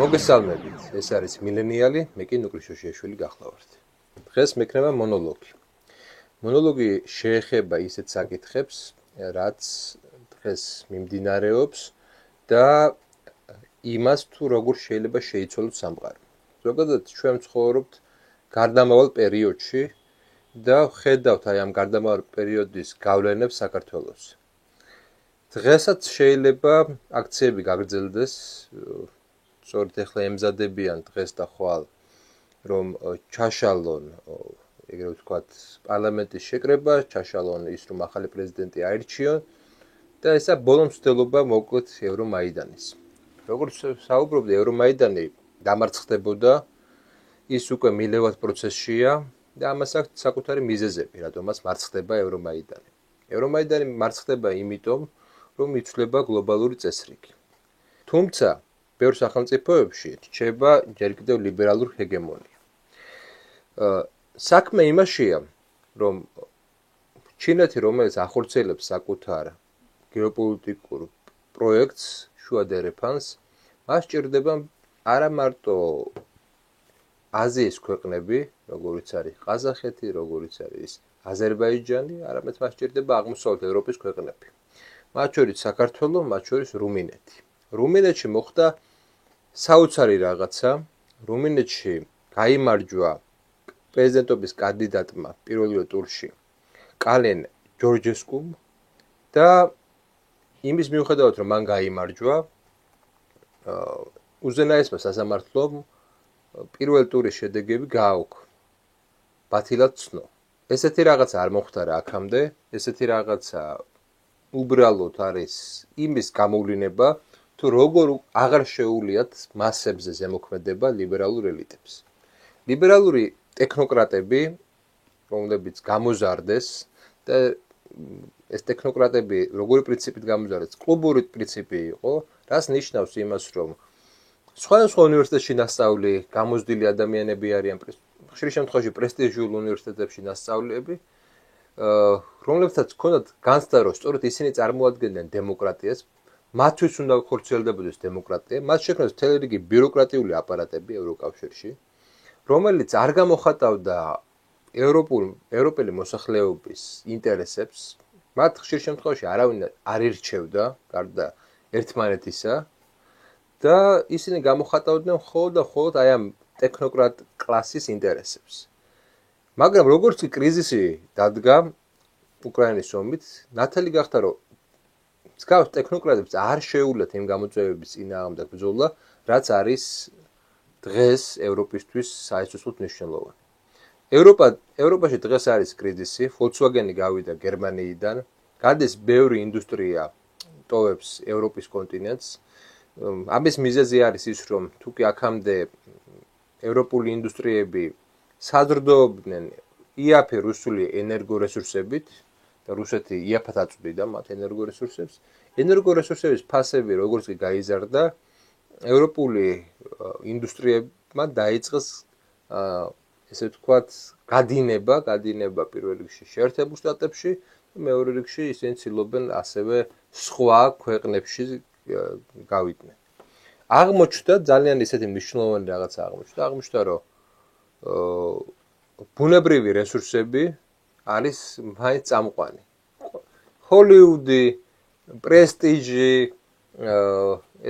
მოგესალმებით, ეს არის მილენიალი, მე კი ნუკლი შოშიაშვილი გახლავართ. დღეს მექნება მონოლოგი. მონოლოგი შეეხება ისეთ საკითხებს, რაც დღეს მიმდინარეობს და იმას თუ როგორ შეიძლება შეიცვალოს სამყარო. ზოგადად ჩვენ ვცხოვრობთ გარდამავალ პერიოდში და ვხედავთ აი ამ გარდამავალ პერიოდის გავლენებს საქართველოს. დღესაც შეიძლება აქციები გაგრძელდეს, სწორედ ახლა ემზადებიან დღეს და ხვალ, რომ ჩაშალონ, ეგრევე ვთქვათ, პარლამენტის შეკრება, ჩაშალონ ის, რომ ახალი პრეზიდენტი აირჩიონ და ესა ბოლო მცდელობა მოკლედ ევრომაიდანის. როგორც საუბრობდი, ევრომაიდანი დამარცხდებოდა, ის უკვე მილევად პროცესშია და ამას აქვს საკუთარი მიზეზები, რატომაც მარცხდება ევრომაიდანი. ევრომაიდანი მარცხდება იმიტომ, რომ იცვლება გლობალური წესრიგი. თუმცა ბევრ სახელმწიფოებში რჩება ჯერ კიდევ ლიბერალური ჰეგემონია. საქმე იმაშია, რომ ჩინეთი, რომელიც ახორციელებს საკუთარ გეოპოლიტიკურ პროექტს, შუა დერეფანს, მას სჭირდება არა მარტო აზიის ქვეყნები, როგორიც არის ყაზახეთი, როგორიც არის აზერბაიჯანი, არამედ მას სჭირდება აღმოსავლეთ ევროპის ქვეყნები. მათ შორის საქართველო, მათ შორის რუმინეთი. რუმინეთში მოხდა საოცარი რაღაცა, რუმინეთში გაიმარჯვა პრეზიდენტობის კანდიდატმა პირველივე ტურში კალენ ჯორჯესკუმ და იმის მიუხედავად, რომ მან გაიმარჯვა, უზენაესმა სასამართლომ პირველ ტურის შედეგები გააუქმა. ბათილად ცნო. ესეთი რაღაცა არ მოხდარა აქამდე, ესეთი რაღაცა უბრალოდ არის იმის გამოვლინება, თუ როგორ აღარ შეუულიათ მასებზე ზემოქმედება ლიბერალურ ელიტებს. ლიბერალური ტექნოკრატები, რომლებიც გამოზარდეს და ეს ტექნოკრატები როგორი პრინციპით გამოზარდეს, კლუბური პრინციპი იყო, რაც ნიშნავს იმას, რომ სხვადასხვა უნივერსიტეტში ნასწავლი გამოზრდილი ადამიანები არიან, ხშირ შემთხვევაში პრესტიჟულ უნივერსიტეტებში ნასწავლები, რომლებსაც ჰქონდათ განცდა, რომ სწორედ ისინი წარმოადგენდნენ დემოკრატიას, მათთვის უნდა ხორციელდებოდეს დემოკრატია, მათ შექმნეს მთელი რიგი ბიუროკრატიული აპარატები ევროკავშირში, რომელიც არ გამოხატავდა ევროპელი მოსახლეობის ინტერესებს, მათ ხშირ შემთხვევაში არავინ არ ირჩევდა, გარდა ერთმანეთისა და ისინი გამოხატავდნენ მხოლოდ და მხოლოდ აი ამ ტექნოკრატ კლასის ინტერესებს. მაგრამ როგორც კი კრიზისი დადგა უკრაინის ომით, ნათელი გახდა, რომ მსგავს ტექნოკრატებს არ შეუულიათ იმ გამოწვევების წინააღმდეგ ბრძოლა, რაც არის დღეს ევროპისთვის საერთოდ მნიშვნელოვანი. ევროპაში დღეს არის კრიზისი, Volkswagen-ი გავიდა გერმანიიდან, გადის ბევრი ინდუსტრია ტოვებს ევროპის კონტინენტს. ამის მიზეზი არის ის, რომ თუ კი აქამდე ევროპული ინდუსტრიები საზრდოობდნენ იაფი რუსული ენერგორესურსებით და რუსეთი იაფად აწვდიდა მათ ენერგორესურსებს. ენერგორესურსების ფასები როგორც კი გაიზარდა, ევროპული ინდუსტრიებმა დაიწყეს ესე ვთქვათ, გადინება პირველ რიგში შეერთებულ შტატებში და მეორე რიგში ისინი ცდილობენ ასევე სხვა ქვეყნებში გავიდნენ. აღმოჩნდა ძალიან ისეთი მნიშვნელოვანი რაღაცა აღმოჩნდა, რომ ბუნებრივი რესურსები არის მაინც წამყვანი. ჰოლივუდი, პრესტიჟი,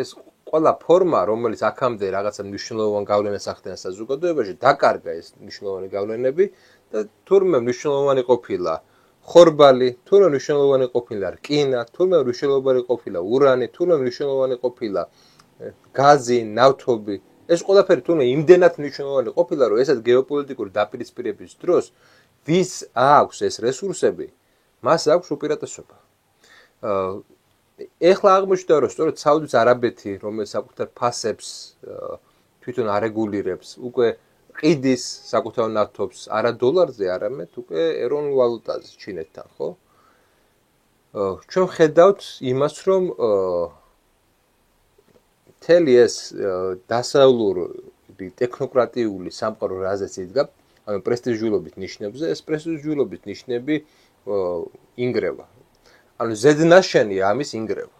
ეს ყველა ფორმა, რომელიც აქამდე რაღაცა მნიშვნელოვან გავლენას ახდენს საზოგადოებაში, დაკარგა ეს მნიშვნელოვანი გავლენები და თურმე მნიშვნელოვანი ყოფილა ხორბალი, თურმე მნიშვნელოვანი ყოფილა რკინა, თურმე მნიშვნელოვანი ყოფილა ურანი, თურმე მნიშვნელოვანი ყოფილა გაზი, ნავთობი. ეს ყველაფერი თურმე იმდენად მნიშვნელოვანი ყოფილა, რომ ესეთ გეოპოლიტიკური დაპირისპირების დროს ვის აქვს ეს რესურსები, მას აქვს უპირატესობა. ეხლა აღმოჩნდა, რომ სწორედ საუდის არაბეთი, რომელიც საკუთარ ფასებს თვითონ არეგულირებს, უკვე ყიდის საკუთარ ნავთობს არა დოლარზე, არამედ უკვე ეროვნულ ვალუტაზე ჩინეთთან, ხო? ჩვენ ხედავთ იმას, რომ მთელი ეს დასავლური ტექნოკრატიული სამყარო რაზეც იდგა, ანუ პრესტიჟულობით ნიშნებზე, ეს პრესტიჟულობით ნიშნები ინგრევა. ანუ ზედნაშენია ამის ინგრევა.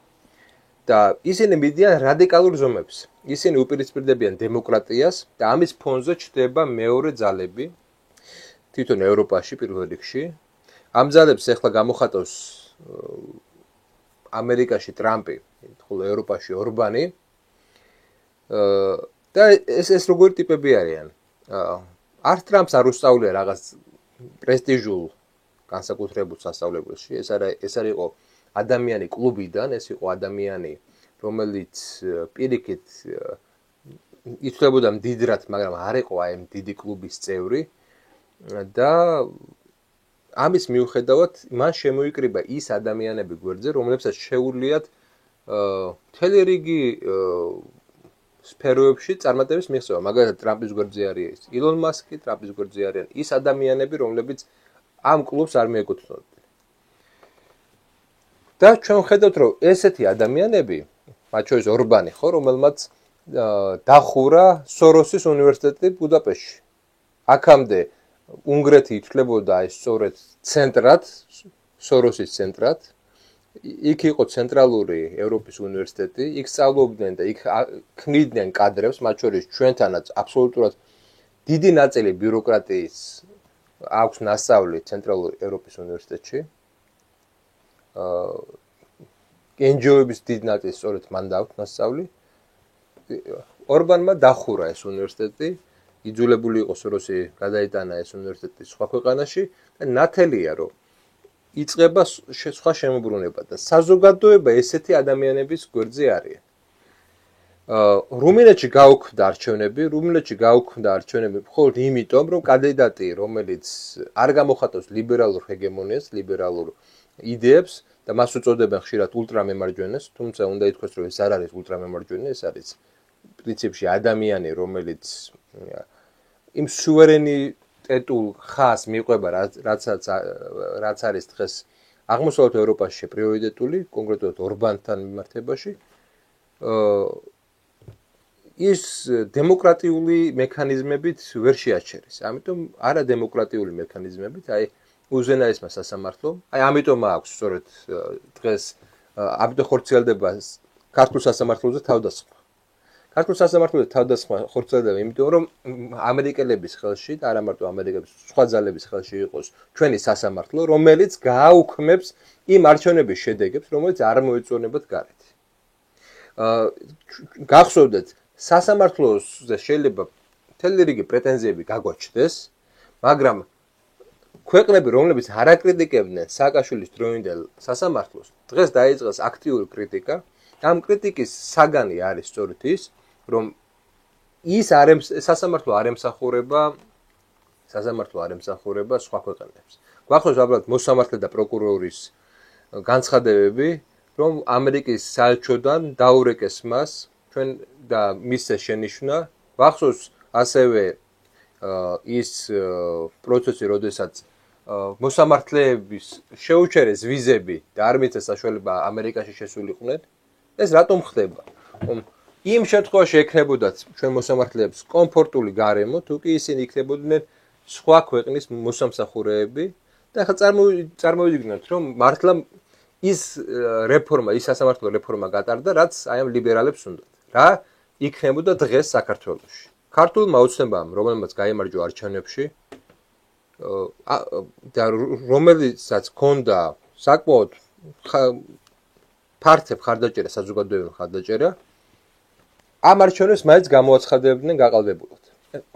და ისინი მიდიან რადიკალურ ზომებს. ისინი უპირისპირდებიან დემოკრატიას და ამის ფონზე ჩნდება მეორე ძალები თვითონ ევროპაში პირველ რიგში. ამ ძალებს ახლა გამოხატავს ამერიკაში ტრამპი, ხოლო ევროპაში ორბანი. და ეს როგორი ტიპები არიან? არც ტრამპს არ უსწავლია რაღაც პრესტიჟულ განსაკუთრებულ სასწავლებელში. ეს არ იყო ადამიანი კლუბიდან, ეს იყო ადამიანი, რომელიც პირიქით ითვლებოდა მდიდრად, მაგრამ არ იყო აი ამ დიდი კლუბის წევრი და ამის მიუხედავად მან შემოიკრიბა ის ადამიანები გვერდზე, რომლებსაც შეუძლიათ მთელი რიგი სფეროებში წარმატების მიღწევა. მაგალითად, ტრამპის გვერდზე არის ილონ მასკი, ტრამპის გვერდზე არიან ის ადამიანები, რომლებიც ამ კლუბს არ მიეკუთვნოდნენ. და ჩვენ ვხედავთ, რომ ესეთი ადამიანები, მათ შორის ორბანი ხო, რომელმაც დახურა სოროსის უნივერსიტეტი ბუდაპეშტში. აქამდე უნგრეთი ითვლებოდა აი სწორედ ცენტრად, სოროსის ცენტრად. იქ იყო ცენტრალური ევროპის უნივერსიტეტი, იქ სწავლობდნენ და იქ ქმნიდნენ კადრებს, მათ შორის ჩვენთანაც აბსოლუტურად დიდი ნაწილი ბიუროკრატიის აქვს ნასწავლი ცენტრალური ევროპის უნივერსიტეტში. NGO-ების დიდი ნაწილი სწორედ მან დააქვს ნასწავლი. ორბანმა დახურა ეს უნივერსიტეტი, იძულებული იყო სოროსი გადაეტანა ეს უნივერსიტეტი სხვა ქვეყანაში და ნათელია, რომ იწყება სხვა შემოbrunება და საზოგადოება ესეთი ადამიანების გვერდზე არიან. რუმინეთში გაუქმდა არჩევნები მხოლოდ იმიტომ, რომ კანდიდატი, რომელიც არ გამოხატავს ლიბერალურ ჰეგემონიას, ლიბერალურ იდეებს და მას უწოდებენ ხშირად ულტრამემარჯვენეს, თუმცა უნდა ითქვას, რომ ეს არ არის ულტრამემარჯვენე, ეს არის პრინციპში ადამიანი, რომელიც იმ სუვერენიტეტულ ხაზს მიყვება, რაც არის დღეს აღმოსავლეთ ევროპაში პრიორიტეტული, კონკრეტულად ორბანთან მიმართებაში. ის დემოკრატიული მექანიზმებით ვერ შეაჩერეს. ამიტომ არა დემოკრატიული მექანიზმებით, აი უზენაესმა სასამართლომ, აი ამიტომ აქვს სწორედ დღეს ამიტომ ხორციელდება ქართულ სასამართლოზე თავდასხმა. ქართულ სასამართლოზე თავდასხმა ხორციელდება, იმიტომ რომ ამერიკელების ხელში და არა მარტო ამერიკელების, სხვა ძალების ხელში იყოს ჩვენი სასამართლო, რომელიც გააუქმებს იმ არჩევნების შედეგებს, რომელიც არ მოეწონებათ გარეთ. გახსოვდეთ, სასამართლოზე შეიძლება მთელი რიგი პრეტენზიები გაგვაჩნდეს, მაგრამ ქვეყნები, რომლებიც არ აკრიტიკებდნენ სააკაშვილის დროინდელ სასამართლოს, დღეს დაიწყეს აქტიური კრიტიკა. ამ კრიტიკის საგანი არის სწორედ ის, რომ ის სასამართლო არ ემსახურება სხვა ქვეყნებს. გვახსოვს უბრალოდ მოსამართლე და პროკურორის განცხადებები, რომ ამერიკის საელჩოდან დაურეკეს მას ჩვენ და მისცეს შენიშვნა. გვახსოვს ასევე ის პროცესი, როდესაც მოსამართლეების შეუჩერეს ვიზები და არ მისცეს საშუალება ამერიკაში შესულიყვნენ. ეს რატომ ხდება? იმ შემთხვევაში ექნებოდათ ჩვენ მოსამართლეებს კომფორტული გარემო, თუ კი ისინი იქნებოდნენ სხვა ქვეყნის მოსამსახურეები და ახლა წარმოვიდგინოთ, რომ მართლა ის სასამართლო რეფორმა გატარდა, რაც აი ამ ლიბერალებს უნდათ. რა იქნებოდა დღეს საქართველოში? ქართულმა ოცნებამ, რომელმაც გაიმარჯვა არჩევნებში და რომელიცაც ჰქონდა საკმაოდ ფართე მხარდაჭერა, საზოგადოებრივი მხარდაჭერა, ამ არჩევნებს მაინც გამოაცხადებდნენ გაყალბებულად.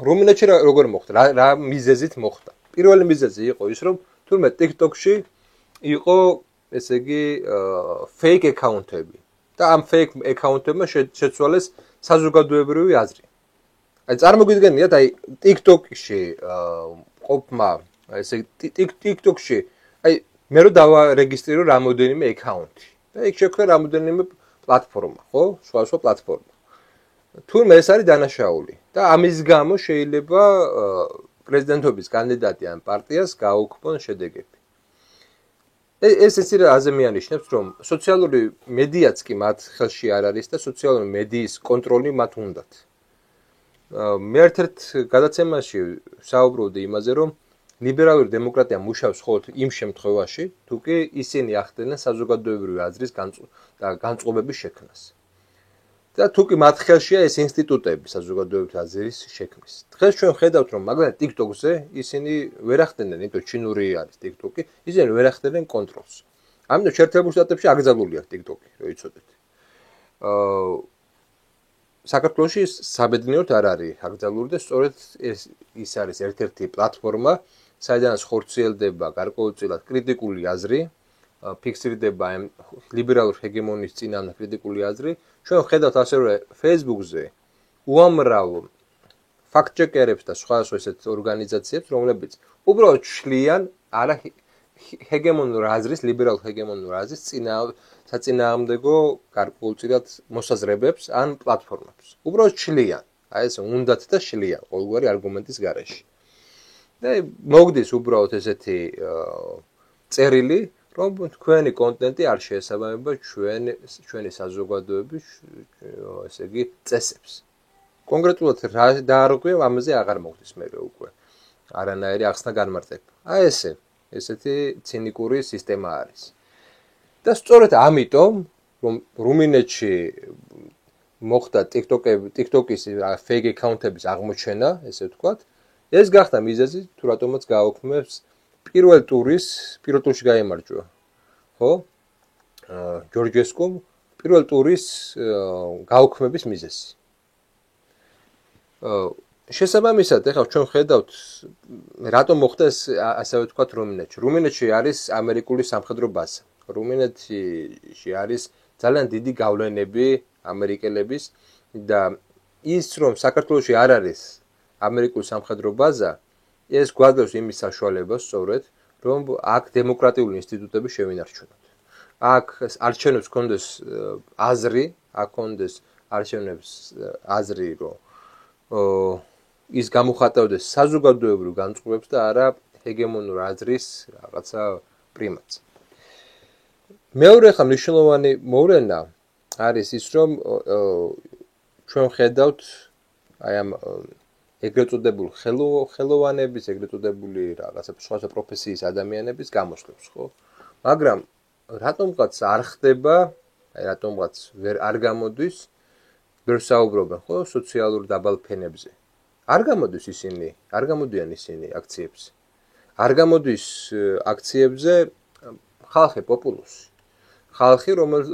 რუმინეთში როგორ მოხდა? რა მიზეზით მოხდა? პირველი მიზეზი იყო ის, რომ თურმე TikTok-ში იყო, ესე იგი, fake account-ები და ამ fake account-ებმა შეცვალეს საზოგადოებრივი აზრი. აი წარმოგვიდგენიათ, აი TikTok-ში ყოფმა, ესე იგი TikTok-ში, აი მე რო დავარეგისტრირო რამოდენიმე account-ი და იქ შექმნა რამოდენიმე პლატფორმა, ხო? სხვა პლატფორმა. თურმე ეს არის დანაშაული და ამის გამო შეიძლება პრეზიდენტობის კანდიდატი ან პარტიას გააუქმონ შედეგები. ეს ისე მიანიშნებს, რომ სოციალური მედიაც კი მათ ხელში არ არის და სოციალური მედიის კონტროლი მათ უნდათ. მე ერთ-ერთ გადაცემაში საუბრობდი იმაზე, რომ ლიბერალური დემოკრატია მუშაობს მხოლოდ იმ შემთხვევაში, თუ კი ისინი ახდენენ საზოგადოებრივი აზრის განწყობების შექმნას. და თუ კი მათ ხელშია ეს ინსტიტუტები საზოგადოებრივი აზრის შექმნის. დღეს ჩვენ ხედავთ, რომ მაგალითად TikTok-ზე ისინი ვერ ახდენენ, იმიტომ ჩინური არის TikTok-ი, ისინი ვერ ახდენენ კონტროლს. ამიტომ შეერთებულ შტატებში აკრძალული აქვს TikTok-ი, რო იცოდეთ. საქართველოში საბედნიეროდ არ არის აკრძალული და სწორედ ის არის ერთ-ერთი პლატფორმა, საიდანაც ხორციელდება გარკვეულწილად კრიტიკული აზრი, ფიქსირდება ლიბერალურ ჰეგემონიის წინააღმდეგ კრიტიკული აზრი. ჩვენ ხედავთ ასე რომ Facebook-ზე უამრავ ფაქტ-ჩეკერებს და სხვა ესეთ ორგანიზაციებს, რომლებიც უბრალოდ შლიან არა ჰეგემონურ აზრის, ლიბერალურ ჰეგემონურ აზრის საწინააღმდეგო გარკვეულწილად მოსაზრებებს ან პლატფორმებს. უბრალოდ შლიან, აი ეს უნდათ და შლიან ყოველგვარი არგუმენტის გარეშე. და მოგდის უბრალოდ ესეთი წერილი, რომ თქვენი კონტენტი არ შეესაბამება ჩვენი საზოგადოების ესე იგი წესებს. კონკრეტულად რა დაარღვია, ამაზე აღარ მოგდის მე უკვე. არანაირი ახსნა განმარტება. აი ესეთი ცინიკური სისტემა არის. და სწორედ ამიტომ, რომ რუმინეთში მოხდა TikTok-ის fake account-ების აღმოჩენა, ესე ვთქვათ, ეს გახდა მიზეზი, თუ რატომაც გააუქმებს პირველ ტურში გაიმარჯვა. ხო? ჯორჯესკომ პირველ ტურის გააუქმების მიზეზი. შესაბამისად, ეხლა ჩვენ ხედავთ, რატომ მოხდა ეს ასე ვთქვათ რუმინეთში. რუმინეთში არის ამერიკული სამხედრო ბაზა. რუმინეთში არის ძალიან დიდი გავლენები ამერიკელების და ის რომ საქართველოში არ არის ამერიკული სამხედრო ბაზა, ეს გვაძლევს იმის საშუალებას სწორედ, რომ აქ დემოკრატიული ინსტიტუტები შევინარჩუნოთ. აქ არჩევნებს კონდეს აზრი, აქ კონდეს არჩევნებს აზრი, რომ ის გამოხატავდეს საზოგადოებრივ განწყობებს და არა ჰეგემონურ აზრის რაღაცა პრიმატს. მეორე ხა მნიშვნელოვანი მოვლენა არის ის, რომ ჩვენ ხედავთ აი ამ ეგრეთ წოდებული ხელოვანების, ეგრეთ წოდებული რაღაცა სხვა პროფესიის ადამიანების გამოსვლებს, ხო? მაგრამ რატომღაც არ ხდება, აი რატომღაც არ გამოდის, ვერ საუბრობენ, ხო, სოციალურ დაბალფენებზე. არ გამოდიან ისინი აქციებზე. არ გამოდის აქციებზე ხალხი პოპულუსი. ხალხი,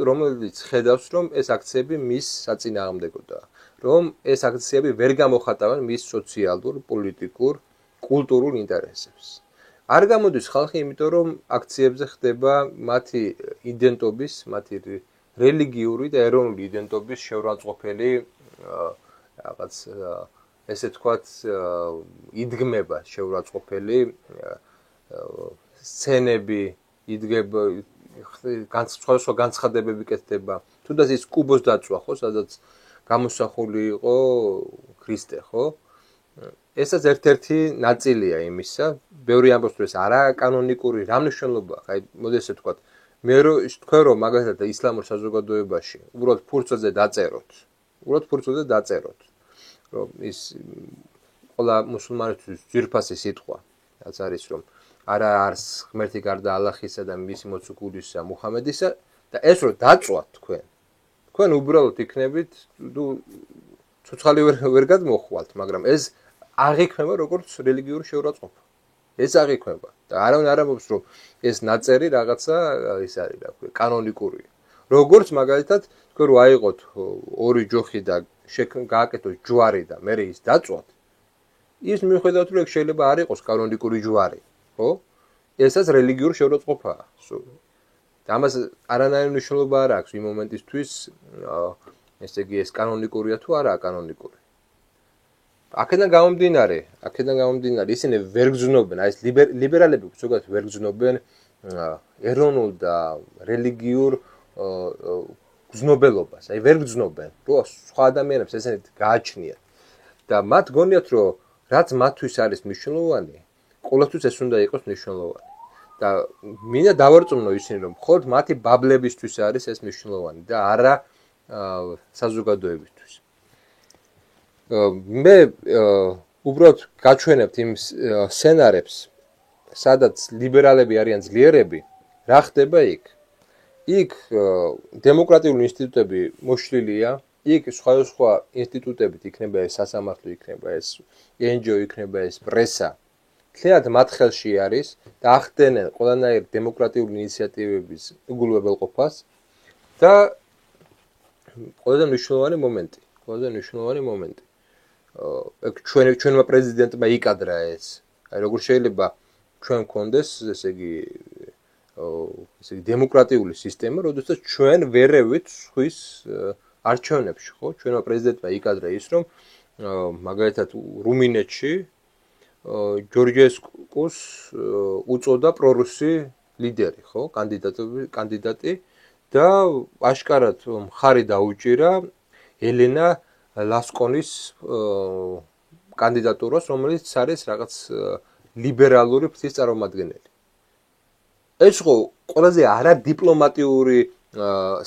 რომელიც ხედავს, რომ ეს აქციები მის საწინააღმდეგოდაა, რომ ეს აქციები ვერ გამოხატავენ მის სოციალურ, პოლიტიკურ, კულტურულ ინტერესებს. არ გამოდის ხალხი, იმიტომ რომ აქციებზე ხდება მათი იდენტობის, მათი რელიგიური და ეროვნული იდენტობის შეურაცხყოფელი რაღაც ესე ვთქვათ იდგმება, შეურაცხყოფელი სცენები იდგება, სხვა განცხადებები კეთდება. თუნდაც ის კუბოს დაწვა, ხო, სადაც გამოსახული იყო ქრისტე, ხო? ესაც ერთ-ერთი ნაწილია იმისა, ბევრი ამბობს, რომ ეს არაკანონიკური, რა მნიშვნელობა აქვს? აი, მოდი ესე ვთქვათ, მე თქვენ რომ მაგალითად ისლამურ საზოგადოებაში უბრალოდ ფურცლზე დაწეროთ, რომ ის ყველა მუსულმანისთვის ძვირფასი სიტყვა, რაც არის, რომ არა არის ღმერთი გარდა ალლაჰისა და მისი მოციქულისა მუჰამედისა და ეს რომ დაწვათ თქვენ უბრალოდ იქნებით ცოცხალი ვერ გადმოხვალთ, მაგრამ ეს აღიქმება როგორც რელიგიური შეურაცხყოფა. ეს აღიქმება და არავინ არ ამბობს, რომ ეს ნაწერი რაღაცა ის არის, რა ქვია, კანონიკური. როგორც მაგალითად, თქვენ რო აიღოთ ორი ჯოხი და გააკეთოთ ჯვარი და მე ის დაწვათ, ის მიუხედავად რომ შეიძლება არ იყოს კანონიკური ჯვარი, ხო? ესაც რელიგიური შეურაცხყოფაა. და ამას არანაირი მნიშვნელობა არ აქვს იმ მომენტისთვის, ესე იგი ეს კანონიკურია თუ არა კანონიკური. აქედან გამომდინარე, ისინი ვერ გრძნობენ, აი ეს ლიბერალები ზოგადად ვერ გრძნობენ ეროვნულ და რელიგიურ გრძნობელობას, აი ვერ გრძნობენ, რომ სხვა ადამიანებს ესენით გააჩნიათ და მათ გონიათ, რომ რაც მათთვის არის მნიშვნელოვანი, ყოველთვის ეს უნდა იყოს მნიშვნელოვანი. და მინდა დავარწმუნო ისინი, რომ მხოლოდ მათი ბაბლებისთვის არის ეს მნიშვნელოვანი და არა საზოგადოებისთვის. მე უბრალოდ გაჩვენებთ იმ სცენარებს, სადაც ლიბერალები არიან ძლიერები, რა ხდება იქ? იქ დემოკრატიული ინსტიტუტები მოშლილია, იქ სხვადასხვა ინსტიტუტებით იქნება ეს სასამართლო, იქნება ეს NGO, იქნება ეს პრესა. თლიანად მათ ხელში არის და ახდენენ ყველანაირ დემოკრატიული ინიციატივების უგულებელყოფას და ყველაზე მნიშვნელოვანი მომენტი. ჩვენმა პრეზიდენტმა იკადრა ეს. აი როგორ შეიძლება ჩვენ გქონდეს, ესე იგი დემოკრატიული სისტემა, როდესაც ჩვენ ვერევით სხვის არჩევნებში, ხო? ჩვენმა პრეზიდენტმა იკადრა ის, რომ მაგალითად რუმინეთში ჯორჯესკუს უწოდა პრორუსი ლიდერი, ხო? კანდიდატი და აშკარად მხარი დაუჭირა ელენა ლასკონის კანდიდატურას, რომელიც არის რაღაც ლიბერალური ფრთის წარმომადგენელი. ეს ხო ყველაზე არადიპლომატიური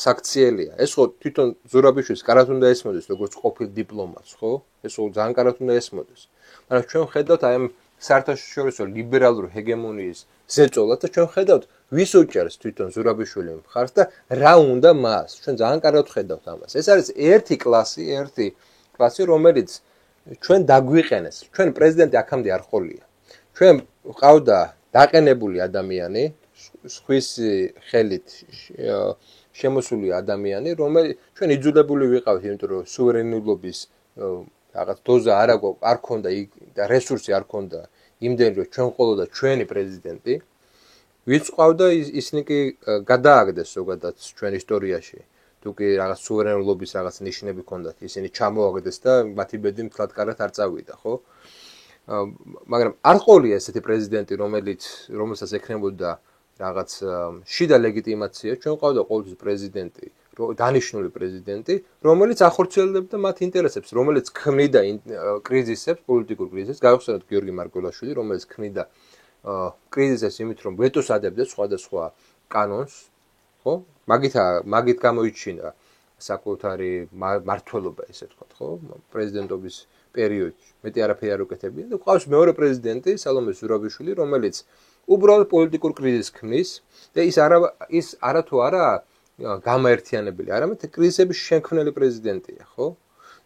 საქციელია. ეს ხო თვითონ ზურაბიშვილს კარად უნდა ესმოდეს როგორც ყოფილ დიპლომატს, ხო? ეს ხო ძალიან კარად უნდა ესმოდეს. მაგრამ ჩვენ ხედავთ აი ამ საერთაშორისო ლიბერალური ჰეგემონიის ზეწოლად და ჩვენ ხედავთ ვის უჭერს თვითონ ზურაბიშვილი მხარს და რა უნდა მას. ჩვენ ძალიან კარად ხედავთ ამას. ეს არის ერთი კლასი, რომელიც ჩვენ დაგვიყენეს. ჩვენ პრეზიდენტი აქამდე არ ყოლია. ჩვენ ყავდა დაყენებული ადამიანი, სხვის ხელით შემოსული ადამიანი, რომელიც ჩვენ იძულებული ვიყავით, იმიტომ რომ სუვერენულობის რაღაც დოზა არ ქონდა და რესურსი არ ქონდა იმდენი, რომ ჩვენ ყოლოდა ჩვენი პრეზიდენტი. ვინც ყავდა ისინი კი გადააგდეს ზოგადად ჩვენ ისტორიაში. თუ კი რაღაც სუვერენულობის რაღაც ნიშნები ქონდათ, ისინი ჩამოაგდეს და მათი ბედი მთლად კარად არ წავიდა, ხო? მაგრამ არ ყოლია ესეთი პრეზიდენტი, რომელსაც ექნებოდა რაღაც შიდა ლეგიტიმაცია. ჩვენ ყავდა ყოველთვის პრეზიდენტი, დანიშნული პრეზიდენტი, რომელიც ახორციელებდა მათ ინტერესებს, რომელიც ქმნიდა კრიზისებს, პოლიტიკურ კრიზისებს. გავიხსენოთ გიორგი მარგველაშვილი, რომელიც ქმნიდა კრიზისებს იმით, რომ ვეტოს ადებდა სხვადასხვა კანონს, ხო? მაგით გამოიჩინა საკუთარი მართლობა, ესე ვთქვათ, ხო? პრეზიდენტობის პერიოდში. მეტი არაფერი არ უკეთებია და ყავს მეორე პრეზიდენტი, სალომე ზურაბიშვილი, რომელიც უბრალოდ პოლიტიკურ კრიზისს ქმნის და ის არა თუ არა გამაერთიანებელი, არამედ კრიზისების შემქმნელი პრეზიდენტია, ხო?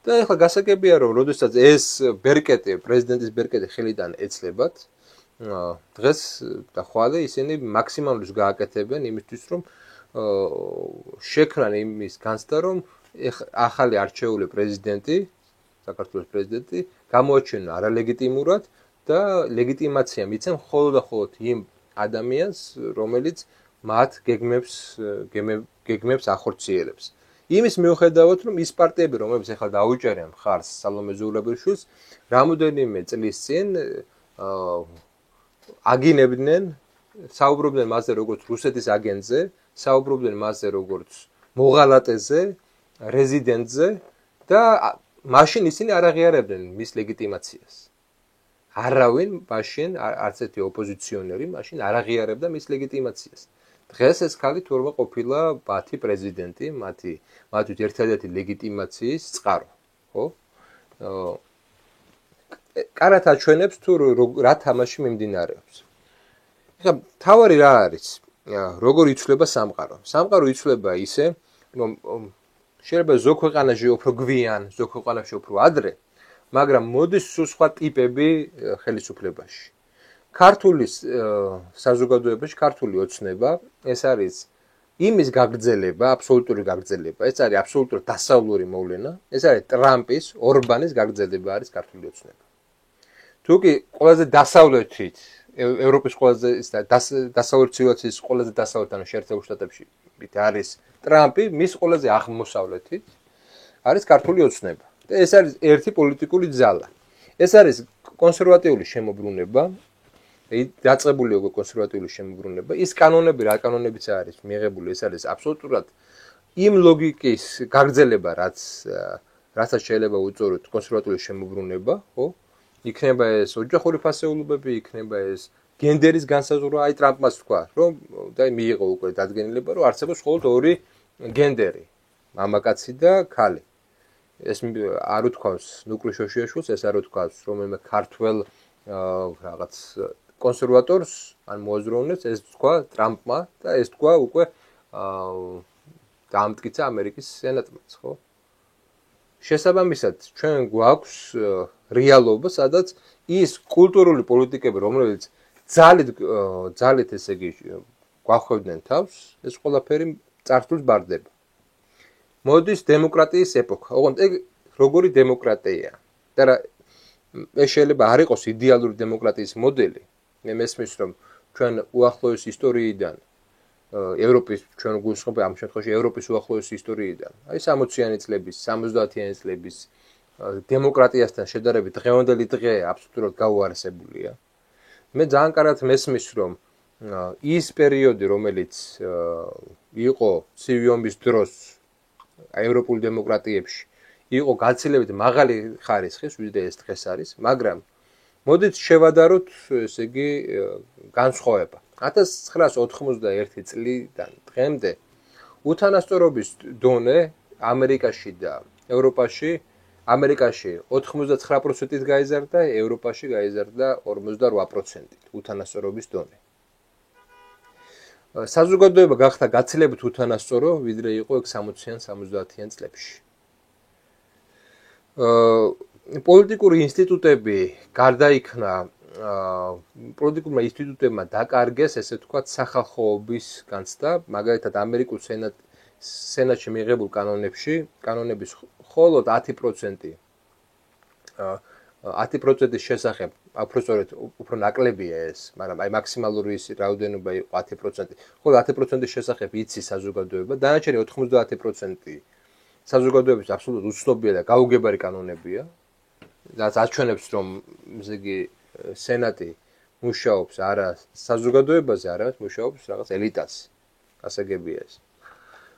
და ეხლა გასაგებია, რომ როდესაც ეს პრეზიდენტის ბერკეტი ხელიდან ეცლებათ, დღეს და ხვალე ისინი მაქსიმალურს გააკეთებენ იმისთვის, რომ შექმნან იმის განცდა, რომ ახალი არჩეული პრეზიდენტი, საქართველოს პრეზიდენტი, გამოაჩენა არალეგიტიმურად და ლეგიტიმაცია მიცემ მხოლოდ და მხოლოდ იმ ადამიანს, რომელიც მათ გეგმებს ახორციელებს. იმის მიუხედავად, რომ ის პარტიები, რომლებიც ახლა დაუჭერენ მხარს სალომე ზურაბიშვილს, რამოდენიმე წლის წინ აგინებდნენ, საუბრობდნენ მასზე როგორც რუსეთის აგენტზე, საუბრობდნენ მასზე როგორც მოღალატეზე, რეზიდენტზე და მაშინ ისინი არ აღიარებდნენ მის ლეგიტიმაციას. არავინ მაშინ არც ერთი ოპოზიციონერი მაშინ არ აღიარებდა მის ლეგიტიმაციას. დღეს ეს ქალი თურმე ყოფილა მათი პრეზიდენტი, მათთვის ერთადერთი ლეგიტიმაციის წყარო, ხო? კარად აჩვენებს თუ რა თამაში მიმდინარეობს. ეხლა თავარი რა არის? როგორ იცვლება სამყარო? სამყარო იცვლება ისე, რომ შეიძლება ზოგ ქვეყანაში უფრო გვიან, ზოგ ქვეყანაში უფრო ადრე, მაგრამ მოდის სხვა ტიპები ხელისუფლებაში. ქართული საზოგადოებაში, ქართული ოცნება, ეს არის იმის გაგრძელება, აბსოლუტური გაგრძელება, ეს არის აბსოლუტურად დასავლური მოვლენა, ეს არის ტრამპის, ორბანის გაგრძელება არის ქართული ოცნება. თუკი ყველაზე დასავლეთით, ევროპის ყველაზე დასავლეთ ცივილიზაციის ყველაზე დასავლეთთან შეერთებულ შტატებში არის ტრამპი, მის ყველაზე აღმოსავლეთით არის ქართული ოცნება. და ეს არის ერთი პოლიტიკური ძალა. ეს არის კონსერვატიული შემოbrunება, დაწყებული როგორ კონსერვატიული შემოbrunება, ის კანონები, რა კანონებიც არის მიღებული, ეს არის აბსოლუტურად იმ ლოგიკის გაგრძელება, რასაც შეიძლება უწოდოთ კონსერვატიული შემოbrunება, ხო? იქნება ეს ოჯახური ფასეულობები, იქნება ეს გენდერის განსაზღვრა, აი ტრამპმაც თქვა, რომ და მიიღო უკვე დადგენილება, რომ არსებობს მხოლოდ ორი გენდერი, მამაკაცი და ქალი. ეს არ უთქვავს ნუკლი შოშიაშვილს, ეს არ უთქვავს რომელიმე ქართველ რაღაც კონსერვატორს ან მოაზროვნეს ეს თქვა ტრამპმა და ეს თქვა უკვე დაამტკიცა ამერიკის სენატმაც, ხო? შესაბამისად, ჩვენ გვაქვს რეალობა, სადაც ის კულტურული პოლიტიკები, რომლებიც ძალით ესე იგი გვახვევდნენ თავს, ეს ყველაფერი წარსულს ბარდება. მოდის დემოკრატიის ეპოქა. ოღონდ ეგ როგორი დემოკრატია? და ეს შეიძლება არ იყოს იდეალური დემოკრატიის მოდელი. მე მესმის, რომ ჩვენ უახლოეს ისტორიიდან ევროპის ჩვენ გვსწრაფ ამ შემთხვევაში ევროპის უახლოესი ისტორიიდან. აი 60-იანი წლების, 70-იანი წლების დემოკრატიასთან შედარებით დღევანდელი დღე აბსოლუტურად გაუარესებულია. მე ძალიან კარგად მესმის, რომ ის პერიოდი, რომელიც იყო ცივი ომის დროს ევროპულ დემოკრატიებში, იყო გაცილებით მაღალი ხარისხის, ვიდრე ეს დღეს არის, მაგრამ მოდით შევადაროთ, ესე იგი, განსხვავება. 1991 წლიდან დღემდე უთანასწორობის დონე ამერიკაში და ევროპაში, ამერიკაში 99%-ით გაიზარდა, ევროპაში გაიზარდა 48%-ით უთანასწორობის დონე. საზოგადოება გახდა გაცილებით უთანასწორო, ვიდრე იყო ეგ 60-იან, 70-იან წლებში. პოლიტიკური ინსტიტუტები გარდაიქმნა, პოლიტიკურმა ინსტიტუტებმა დაკარგეს, ესე ვთქვათ, სახალხოობის განცდა, მაგალითად ამერიკულ სენატში მიღებულ კანონების მხოლოდ 10%-ის შესახებ, უბრალოდ უფრო ნაკლებია ეს, მაგრამ აი მაქსიმალური რაოდენობა იყო 10%. მხოლოდ 10%-ის შესახებ იცის საზოგადოება, დანარჩენი 90% საზოგადოების აბსოლუტურად უცნობია და გაუგებარი კანონებია. რაც აჩვენებს, რომ ესე იგი სენატი მუშაობს არა საზოგადოებაზე, არამედ მუშაობს რაღაც ელიტას. გასაგებია ეს.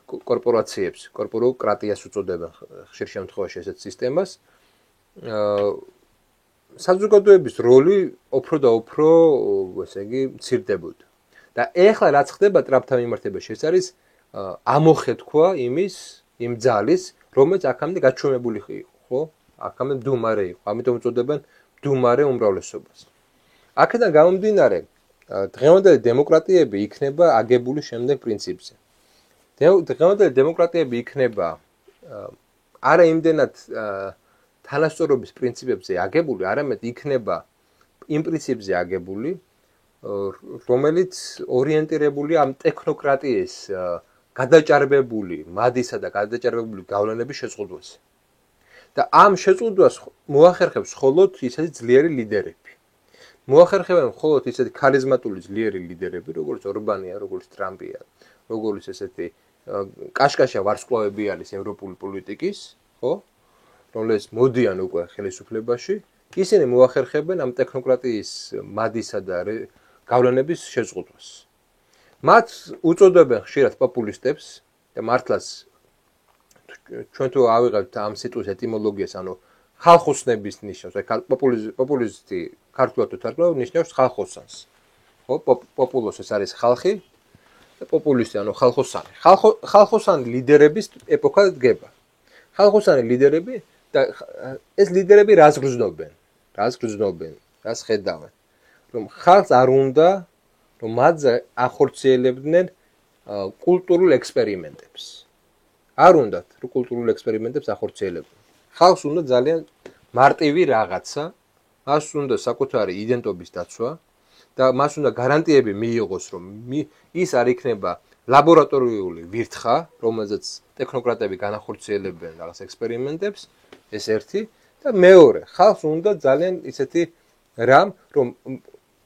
კორპორაციებს, კორპოროკრატიას უწოდებენ ხშირ შემთხვევაში ესეთ სისტემას. საზოგადოების როლი უფრო და უფრო, ესე იგი, მცირდებოდა. და ეხლა რაც ხდება ტრამპთან მიმართებაში, ეს არის ამოხეთქვა იმ ძალის, რომელიც აქამდე გაჩვენებული იყო, ხო? აქამდე მდუმარე იყო. ამიტომ უწოდებენ მდუმარე უმრავლესობას. აქედან გამომდინარე, დღევანდელი დემოკრატიები იქნება აგებული შემდეგ პრინციპზე. დღევანდელი დემოკრატიები იქნება არა იმდენად თანასწორობის პრინციპებზე აგებული, არამედ იქნება იმ პრინციპზე აგებული, რომელიც ორიენტირებული ამ ტექნოკრატიის გადაჭარბებული მადისა და გადაჭარბებული გავლენების შეზღუდვაზე. და ამ შეზღუდვას მოახერხებს მხოლოდ ისეთი ძლიერი ლიდერები. მოახერხებენ მხოლოდ ისეთი ქარიზმატული ძლიერი ლიდერები, როგორც ორბანია, როგორც ტრამპია, როგორც ესეთი კაშკაშა ვარსკვლავები არის ევროპული პოლიტიკის, ხო? რომლებიც მოდიან უკვე ხელისუფლებაში, ისინი მოახერხებენ ამ ტექნოკრატიის მადისა და გავლენების შეზღუდვას. მათ უწოდებენ ხშირად პოპულისტებს და მართლაც ჩვენ თუ ავიღებთ ამ სიტყვის ეტიმოლოგიას, ანუ ხალხოსნების ნიშნავს, აი პოპულისტი ქართულად თუ თარგმნილ ნიშნავს ხალხოსანს. ხო, პოპულოს ეს არის ხალხი და პოპულისტი ანუ ხალხოსანი. ხალხოსანი ლიდერების ეპოქა დგება. ხალხოსანი ლიდერები და ეს ლიდერები რას გრძნობენ? რას ხედავენ? რომ ხალხს არ უნდა რომ მათზე ახორციელებდნენ კულტურულ ექსპერიმენტებს. არ უნდათ რომ კულტურულ ექსპერიმენტებს ახორციელებდნენ. ხალხს უნდა ძალიან მარტივი რაღაცა, მას უნდა საკუთარი იდენტობის დაცვა და მას უნდა გარანტიები მიიღოს, რომ ის არ იქნება ლაბორატორიული ვირთხა, რომელზეც ტექნოკრატები განახორციელებენ რაღაც ექსპერიმენტებს, ეს ერთი და მეორე, ხალხს უნდა ძალიან ისეთი რამ, რომ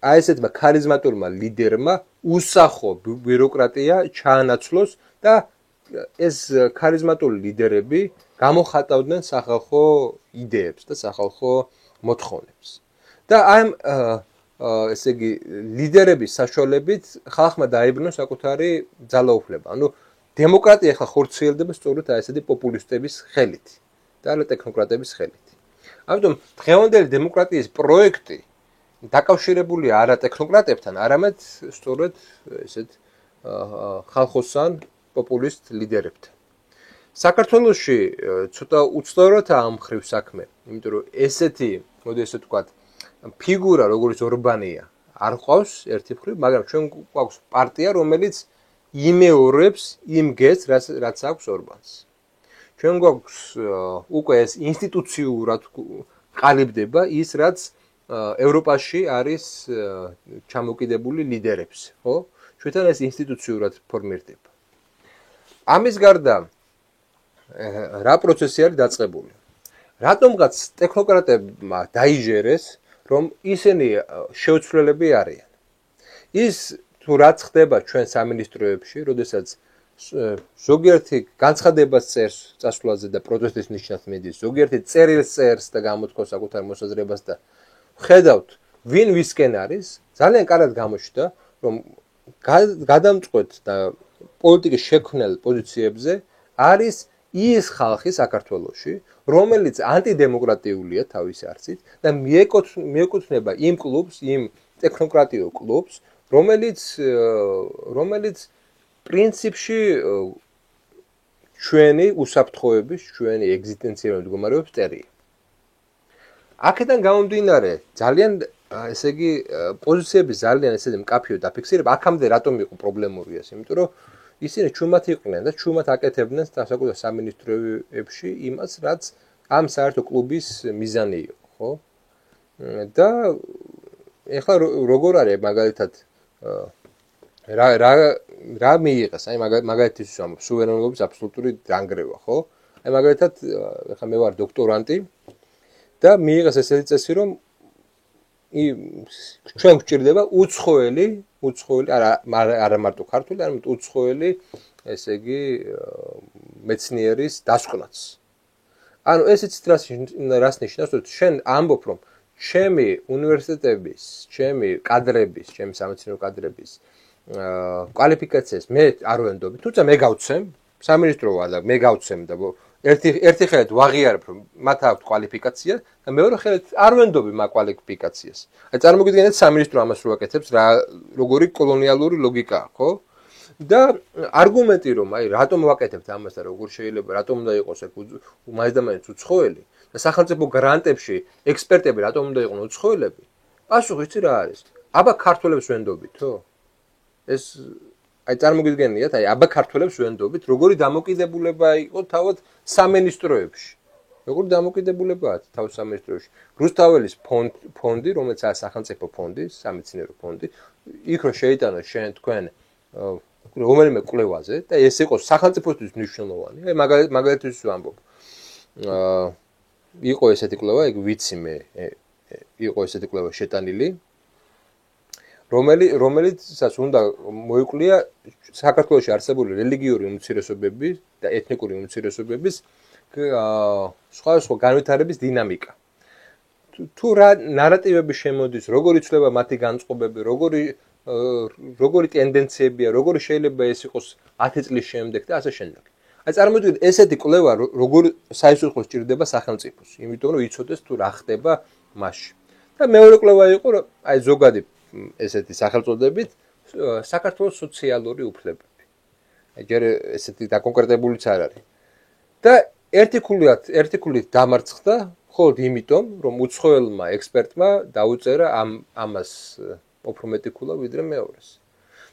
აი ესეთმა ქარიზმატულმა ლიდერმა უსახო ბიუროკრატია ჩაანაცვლოს და ეს ქარიზმატული ლიდერები გამოხატავდნენ სახალხო იდეებს და სახალხო მოთხოვნებს. და ამ ესე იგი ლიდერების საშუალებით ხალხმა დაიბრუნა საკუთარი ძალაუფლება. ანუ დემოკრატია ახლა ხორციელდება სწორედ აი ესეთი პოპულისტების ხელით და ტექნოკრატების ხელით. ამიტომ დღევანდელი დემოკრატიის პროექტი დაკავშირებული არა ტექნოკრატებთან, არამედ სწორედ ესეთ ხალხოსან პოპულისტ ლიდერებთან. საქართველოში ცოტა უცნაურადაა ამ მხრივ საქმე, იმიტომ რომ ესეთი, მოდი ესე ვთქვათ, ფიგურა როგორც ორბანია, არ ყავს ერთი მხრივ, მაგრამ ჩვენ გვაქვს პარტია, რომელიც იმეორებს იმ გეზს, რაც აქვს ორბანს. ჩვენ გვაქვს უკვე ეს ინსტიტუციურად ყალიბდება ის, რაც ევროპაში არის ჩამოკიდებული ლიდერებს, ხო? ჩვენთან ეს ინსტიტუციურად ფორმირდება. ამის გარდა რა პროცესი არის დაწყებული? რატომღაც ტექნოკრატებმა დაიჟერეს, რომ ისინი შეუცვლელები არიან. ის თუ რაც ხდება ჩვენ სამინისტროებში, როდესაც ზოგიერთი განცხადებას წერს წასვლაზე და პროტესტის ნიშნად მიდის, ზოგიერთი წერილს წერს და გამოთქვას საკუთარ მოსაზრებას და ხედავთ, ვინ ვისკენ არის, ძალიან კარგად გამოჩნდა, რომ გადამწყვეტ და პოლიტიკის შექმნელ პოზიციებზე არის ის ხალხი საქართველოში, რომელიც ანტიდემოკრატიულია თავისი არცით და მიეკუთვნება იმ კლუბს, იმ ტექნოკრატიულ კლუბს, რომელიც პრინციპში ჩვენი უსაფრთხოების, ჩვენი ეგზისტენციური მდგომარეობის წერია. აქედან გამომდინარე, ძალიან ესე იგი პოზიციების ძალიან ესე მკაფიო დაფიქსირება აქამდე რატომ იყო პრობლემური ეს, იმიტომ რომ ისინი ჩუმად იყვნენ და ჩუმად აკეთებდნენ საკუთარ სამინისტროებში იმას, რაც ამ საერთო კლუბის მიზანი იყო, ხო? და ეხლა როგორ არის მაგალითად რა მიიღეს, აი მაგალითად სუვერენობის აბსოლუტური დანგრევა, ხო? აი მაგალითად ეხლა მე ვარ დოქტორანტი და მიიღეს ესეთი წესი, რომ ჩვენ გვჭირდება უცხოელი, არა მარტო ქართული, არამედ უცხოელი, ესე იგი, მეცნიერის დასკვნაც. ანუ ეს იცით რას ნიშნავს, რომ შენ ამბობ, რომ ჩემი უნივერსიტეტების, ჩემი კადრების, ჩემი სამეცნიერო კადრების კვალიფიკაციას მე არ ვენდობი, თუმცა მე გავცემ, სამინისტრო ვარ და მე გავცემ და ერთი ხელით ვაღიარებ, რომ მათ აქვთ კვალიფიკაცია და მეორე ხელით არ ვენდობი მაგ კვალიფიკაციას. აი წარმოგიდგენთ სამინისტრო ამას რო აკეთებს, როგორი კოლონიალური ლოგიკაა, ხო? და არგუმენტი რომ აი რატომ ვაკეთებთ ამას და როგორ შეიძლება, რატომ უნდა იყოს აქ მაინც და მაინც უცხოელი და სახელმწიფო გრანტებში ექსპერტები რატომ უნდა იყვნენ უცხოელები? პასუხი იცი რა არის? აბა ქართველებს ვენდობითო? ეს აი წარმოგიდგენიათ, აი აბა ქართველებს ვენდობით, როგორი დამოკიდებულება იყო თავად სამინისტროებში. როგორი დამოკიდებულებაა თავად სამინისტროებში. რუსთაველის ფონდი, რომელიც არის სახელმწიფო ფონდი, სამეცნიერო ფონდი, იქ რო შეიტანოს თქვენ რომელიმე კვლევაზე და ეს იყოს სახელმწიფოსთვის მნიშვნელოვანი. აი მაგალითად ვამბობ. იყო ესეთი კვლევა, ეგ ვიცი მე, იყო ესეთი კვლევა შეტანილი, რომელიცაც უნდა მოიკვლიო საქართველოში არსებული რელიგიური უმცირესობების და ეთნიკური უმცირესობების სხვა განვითარების დინამიკა. თუ რა ნარატივები შემოდის, როგორ იცვლება მათი განწყობები, როგორი ტენდენციებია, როგორი შეიძლება ეს იყოს 10 წლის შემდეგ და ასე შემდეგ. აი წარმოიდგინეთ, ესეთი კვლევა როგორ საისუხლოს ჭირდება სახელმწიფოს, იმიტომ რომ იცოდეს თუ რა ხდება მასში. და მეორე კვლევა იყო, რომ აი ზოგადი ესეთი სახელწოდებით საქართველოს სოციალური უფლებები. აი ჯერ ესეთი დაკონკრეტებულიც არ არის. და ერთი ქულით დამარცხდა, მხოლოდ იმიტომ, რომ უცხოელმა ექსპერტმა დაუწერა ამას უფრო მეტი ქულა ვიდრე მეორეს.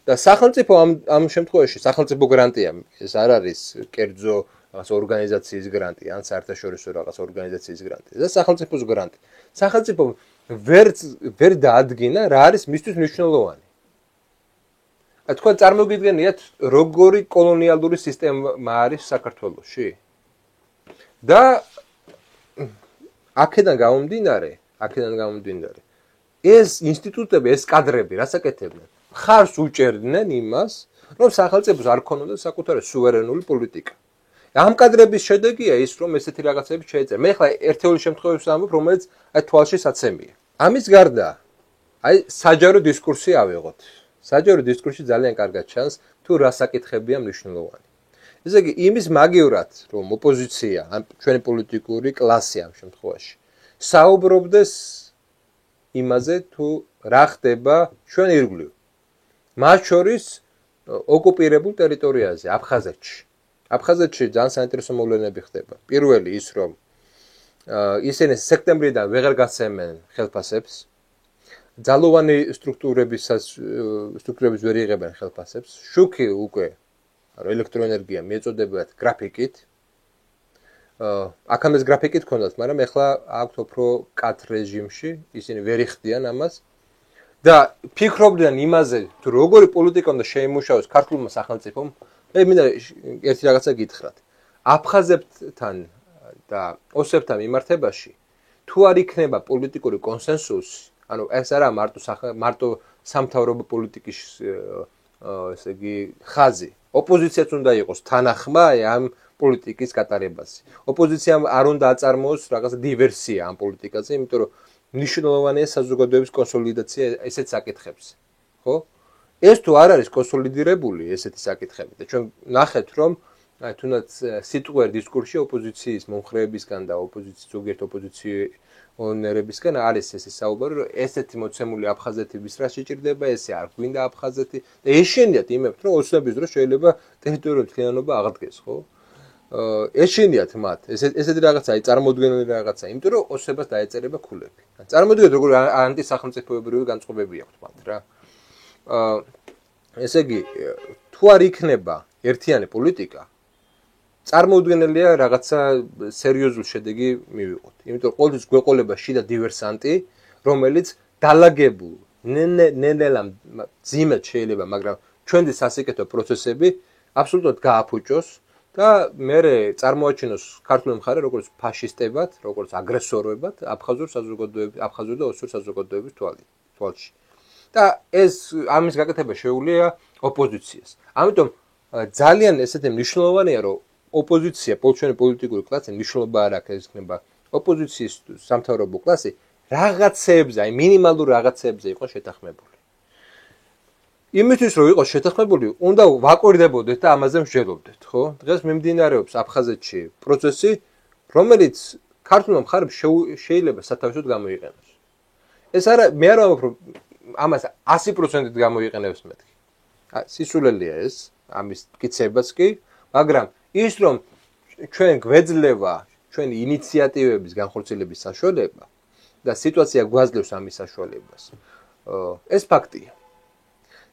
და სახელმწიფო ამ შემთხვევაში სახელმწიფო გრანტია, ეს არ არის კერძო რაღაც ორგანიზაციის გრანტი, ან საერთაშორისო რაღაც ორგანიზაციის გრანტი. და სახელმწიფოს გრანტი. სახელმწიფო ვერ დაადგინა რა არის მისთვის მნიშვნელოვანი. აი თქვენ წარმოგიდგენიათ, როგორი კოლონიალური სისტემა არის საქართველოში? და აქედან გამომდინარე, ეს ინსტიტუტები, ეს კადრები რას აკეთებდნენ? ხარს უჭერდნენ იმას, რომ სახელმწიფოს არ ქონოდა საკუთარი სუვერენული პოლიტიკა. ამ კადრების შედეგია ის, რომ ესეთი რაღაცები შეეწერა. მე ხლა ერთეული შემთხვევებს ვამბობ, რომელიც აი თვალში საცემია. ამის გარდა, აი საჯარო დისკურსი ავიღოთ. საჯარო დისკურსში ძალიან კარგად ჩანს, თუ რა საკითხებია მნიშვნელოვანი. ესე იგი, იმის მაგივრად, რომ ოპოზიცია, ან ჩვენი პოლიტიკური კლასი ამ შემთხვევაში, საუბრობდეს იმაზე, თუ რა ხდება ჩვენ ირგვლივ. მათ შორის ოკუპირებულ ტერიტორიაზე, აფხაზეთში. აფხაზეთში ძალიან საინტერესო მოვლენები ხდება. პირველი ის, რომ ისინი სექტემბრიდან ვეღარ გასცემენ ხელფასებს ძალოვანი სტრუქტურების ვერ იღებენ ხელფასებს. შუქი უკვე ელექტროენერგია მიეწოდებათ გრაფიკით. აქამდე გრაფიკით ქონდათ, მაგრამ ეხლა აქვთ უფრო კატ რეჟიმში, ისინი ვერ იხდიან ამას. და ფიქრობდნენ იმაზე, თუ როგორი პოლიტიკა უნდა შეიმუშაოს ქართულმა სახელმწიფომ, მე მინდა ერთი რაღაცა გითხრათ. აფხაზებთან და ოსებთან მიმართებაში თუ არ იქნება პოლიტიკური კონსენსუსი, ანუ ეს არა მარტო სამთავრობო პოლიტიკის ესე იგი ხაზი. ოპოზიციაც უნდა იყოს თანახმა ამ პოლიტიკის გატარებაზე. ოპოზიციამ არ უნდა აწარმოოს რაღაცა დივერსია ამ პოლიტიკაზე, იმიტომ რომ მნიშვნელოვანია საზოგადოების კონსოლიდაცია ესეთ საკითხებზე. ხო? ეს თუ არ არის კონსოლიდირებული ესეთი საკითხები და ჩვენ ნახეთ რომ თუნდაც სიტყვიერ დისკურსში ოპოზიციის მომხრეებისგან და ზოგიერთ ოპოზიციონერებისგან არის ესე საუბარი, რომ ესეთი მოცემული აფხაზეთების რა შეჭირდება, ესე არ გვინდა აფხაზეთი და ეშენიათ იმებს, რომ ოცნების დროს შეიძლება ტერიტორიული მთლიანობა აღდგეს, ხო? ეშენიათ მათ, ესეთი რაღაცა, წარმოუდგენელი რაღაცა, იმიტომ რომ ოცნებას დაეწერება ქულები. წარმოუდგენთ როგორი ანტისახელმწიფოებრივი განწყობები აქვთ მათ რა. ესე იგი, თუ არ იქნება ერთიანი პოლიტიკა, წარმოუდგენელია რაღაცა სერიოზული შედეგი მივიღოთ. იმიტომ რომ ყოველთვის გვეყოლება შიდა დივერსანტი, რომელიც დალაგებულ, ნენელამ ძიმედ შეიძლება, მაგრამ ჩვენი სასიკეთო პროცესები აბსოლუტურად გააფუჭოს და მე წარმოაჩინოს ქართული მხარე როგორც ფაშისტებად, როგორც აგრესორებად აფხაზურ და ოსურ საზოგადოების თვალში. და ეს ამის გაკეთება შეუძლია ოპოზიციას. ამიტომ ძალიან ესეთი მნიშვნელოვანია, რომ ოპოზიცია, ჩვენი პოლიტიკური კლასი მნიშვნელობა არ აქვს, ეს იქნება ოპოზიციის სამთავრობო კლასი რაღაცეებზე, აი მინიმალურ რაღაცეებზე იყოს შეთანხმებული. იმისთვის რომ იყოს შეთანხმებული, უნდა ვაკვირდებოდეთ და ამაზე მსჯელობდეთ, ხო? დღეს მიმდინარეობს აფხაზეთში პროცესი, რომელიც ქართულმა მხარემ შეიძლება სათავეში გამოიყენოს. ეს არა, მე არ ვამბობ, რომ ამას 100%-ით გამოიყენებს მეთქი. სისულელია ეს, ამის მტკიცებაც კი, მაგრამ ის რომ ჩვენ გვეძლევა ჩვენი ინიციატივების განხორციელების საშუალება და სიტუაცია გვაძლევს ამის საშუალებას. ეს ფაქტია.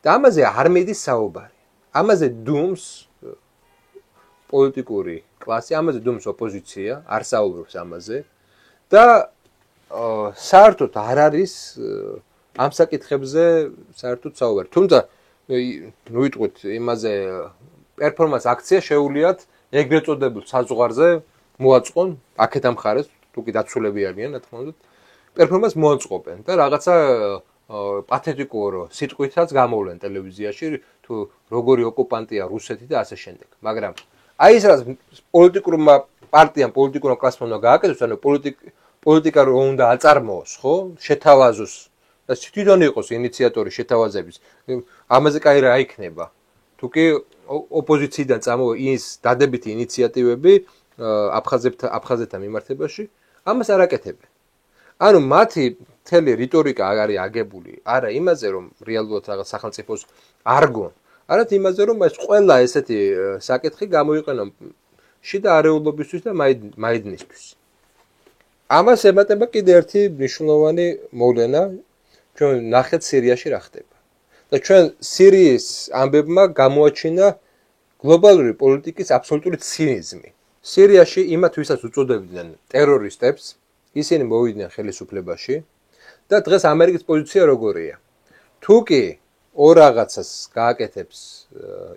და ამაზე არ მიდის საუბარი. ამაზე დუმს პოლიტიკური კლასი, ამაზე დუმს ოპოზიცია, არ საუბრობს ამაზე და საერთოდ არ არის ამ საკითხებზე საერთოდ საუბარი. თუმცა ნუ ვიტყვით იმაზე პერფორმანს აქცია შეუძლიათ ეგრეთ წოდებულ საზღვარზე მოაწყონ აქეთ ამ მხარეს, თუ კი დაცულები არიან, რა თქმა უნდა, პერფორმანს მოაწყობენ და რაღაცა პათეტიკურ სიტყვითაც გამოვლენ ტელევიზიაში, თუ როგორი ოკუპანტია რუსეთი და ასე შემდეგ. მაგრამ აი ეს რაც პოლიტიკურმა პარტიამ, პოლიტიკურმა კლასმა უნდა გააკეთოს, ანუ პოლიტიკა რომ უნდა აწარმოოს, ხო? შეთავაზოს და თვითონ იყოს ინიციატორი შეთავაზების. ამაზე კაი რა იქნება. თუ კი ოპოზიციიდან წამოვა ის დადებითი ინიციატივები აფხაზეთთან მიმართებაში, ამას არ აკეთებენ. ანუ მათი მთელი რიტორიკა არის აგებული არა იმაზე, რომ რეალურად რაღაც სახელმწიფოს არგონ, არამედ იმაზე, რომ ეს ყველა ესეთი საკითხი გამოიყენონ შიდა არეულობისთვის და მაიდნისთვის. ამას ემატება კიდე ერთი მნიშვნელოვანი მოვლენა, ჩვენ ნახეთ სირიაში რა ხდება. და ჩვენ სირიის ამბებმა გამოაჩინა გლობალური პოლიტიკის აბსოლუტური ცინიზმი. სირიაში იმათ ვისაც უწოდებდნენ ტერორისტებს, ისინი მოვიდნენ ხელისუფლებაში და დღეს ამერიკის პოზიცია როგორია? თუ კი ორ რაღაცას გააკეთებს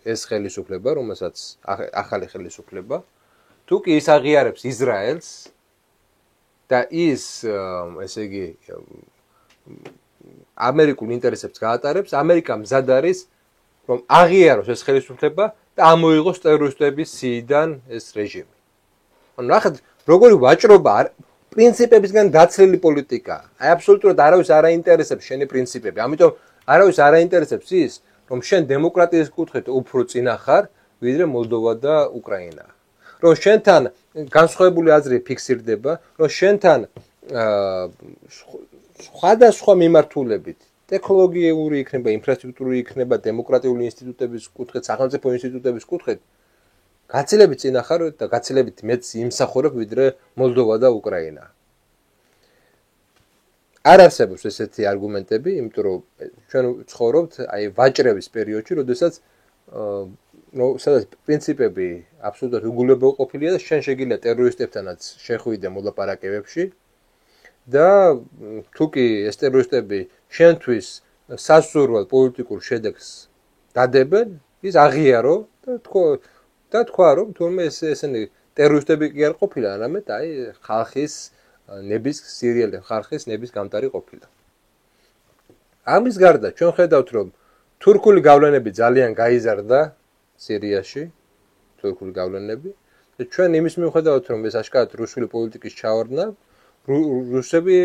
ეს ხელისუფლება, რომელსაც ახალი ხელისუფლება, თუ კი ის აღიარებს ისრაელს და ის ესე იგი ამერიკულ ინტერესებს გაატარებს, ამერიკა მზად არის რომ აღიაროს ეს ხელისუფლება და ამოიღოს ტერორისტების სიიდან ეს რეჟიმი. ანუ ნახეთ, როგორი ვაჭრობა პრინციპებისგან გაცლილი პოლიტიკა. აი აბსოლუტურად არავის არ აინტერესებს შენი პრინციპები. ამიტომ არავის არ აინტერესებს ის, რომ შენ დემოკრატიის კუთხით უფრო წინა ხარ, ვიდრე მოლდოვა და უკრაინა. რომ შენთან განსხვავებული აზრი ფიქსირდება, რომ შენთან სხვადასხვა მიმართულებით ტექნოლოგიური იქნება, ინფრასტრუქტურული იქნება, დემოკრატიული ინსტიტუტების კუთხით, სახელმწიფო ინსტიტუტების კუთხით გაცილებით წინა ხარ და გაცილებით მეც იმსახურებ ვიდრე მოლდოვა და უკრაინა. არ არსებობს ესეთი არგუმენტები, იმიტომ რომ ჩვენ ვცხოვრობთ აი ვაჭრების პერიოდში, როდესაც სადაც პრინციპები აბსოლუტურად უგულებელ ყოფილია და შენ შეგიძლია ტერორისტებთანაც შეხვიდე მოლაპარაკებებში და თუ კი ეს ტერორისტები შენთვის სასურველ პოლიტიკურ შედეგს დადებენ, ის აღიარო და თქვა რომ თურმე ესენი ტერორისტები კი არ ყოფილან, არამედ აი ხალხის ნების სერიალი ხალხის ნების გამტარი ყოფილა. ამის გარდა ჩვენ ხედავთ რომ თურქული გავლენები ძალიან გაიზარდა სირიაში, თურქული გავლენები და ჩვენ იმის მიუხედავად რომ ეს აშკარად რუსული პოლიტიკის ჩავარდნა, რუსები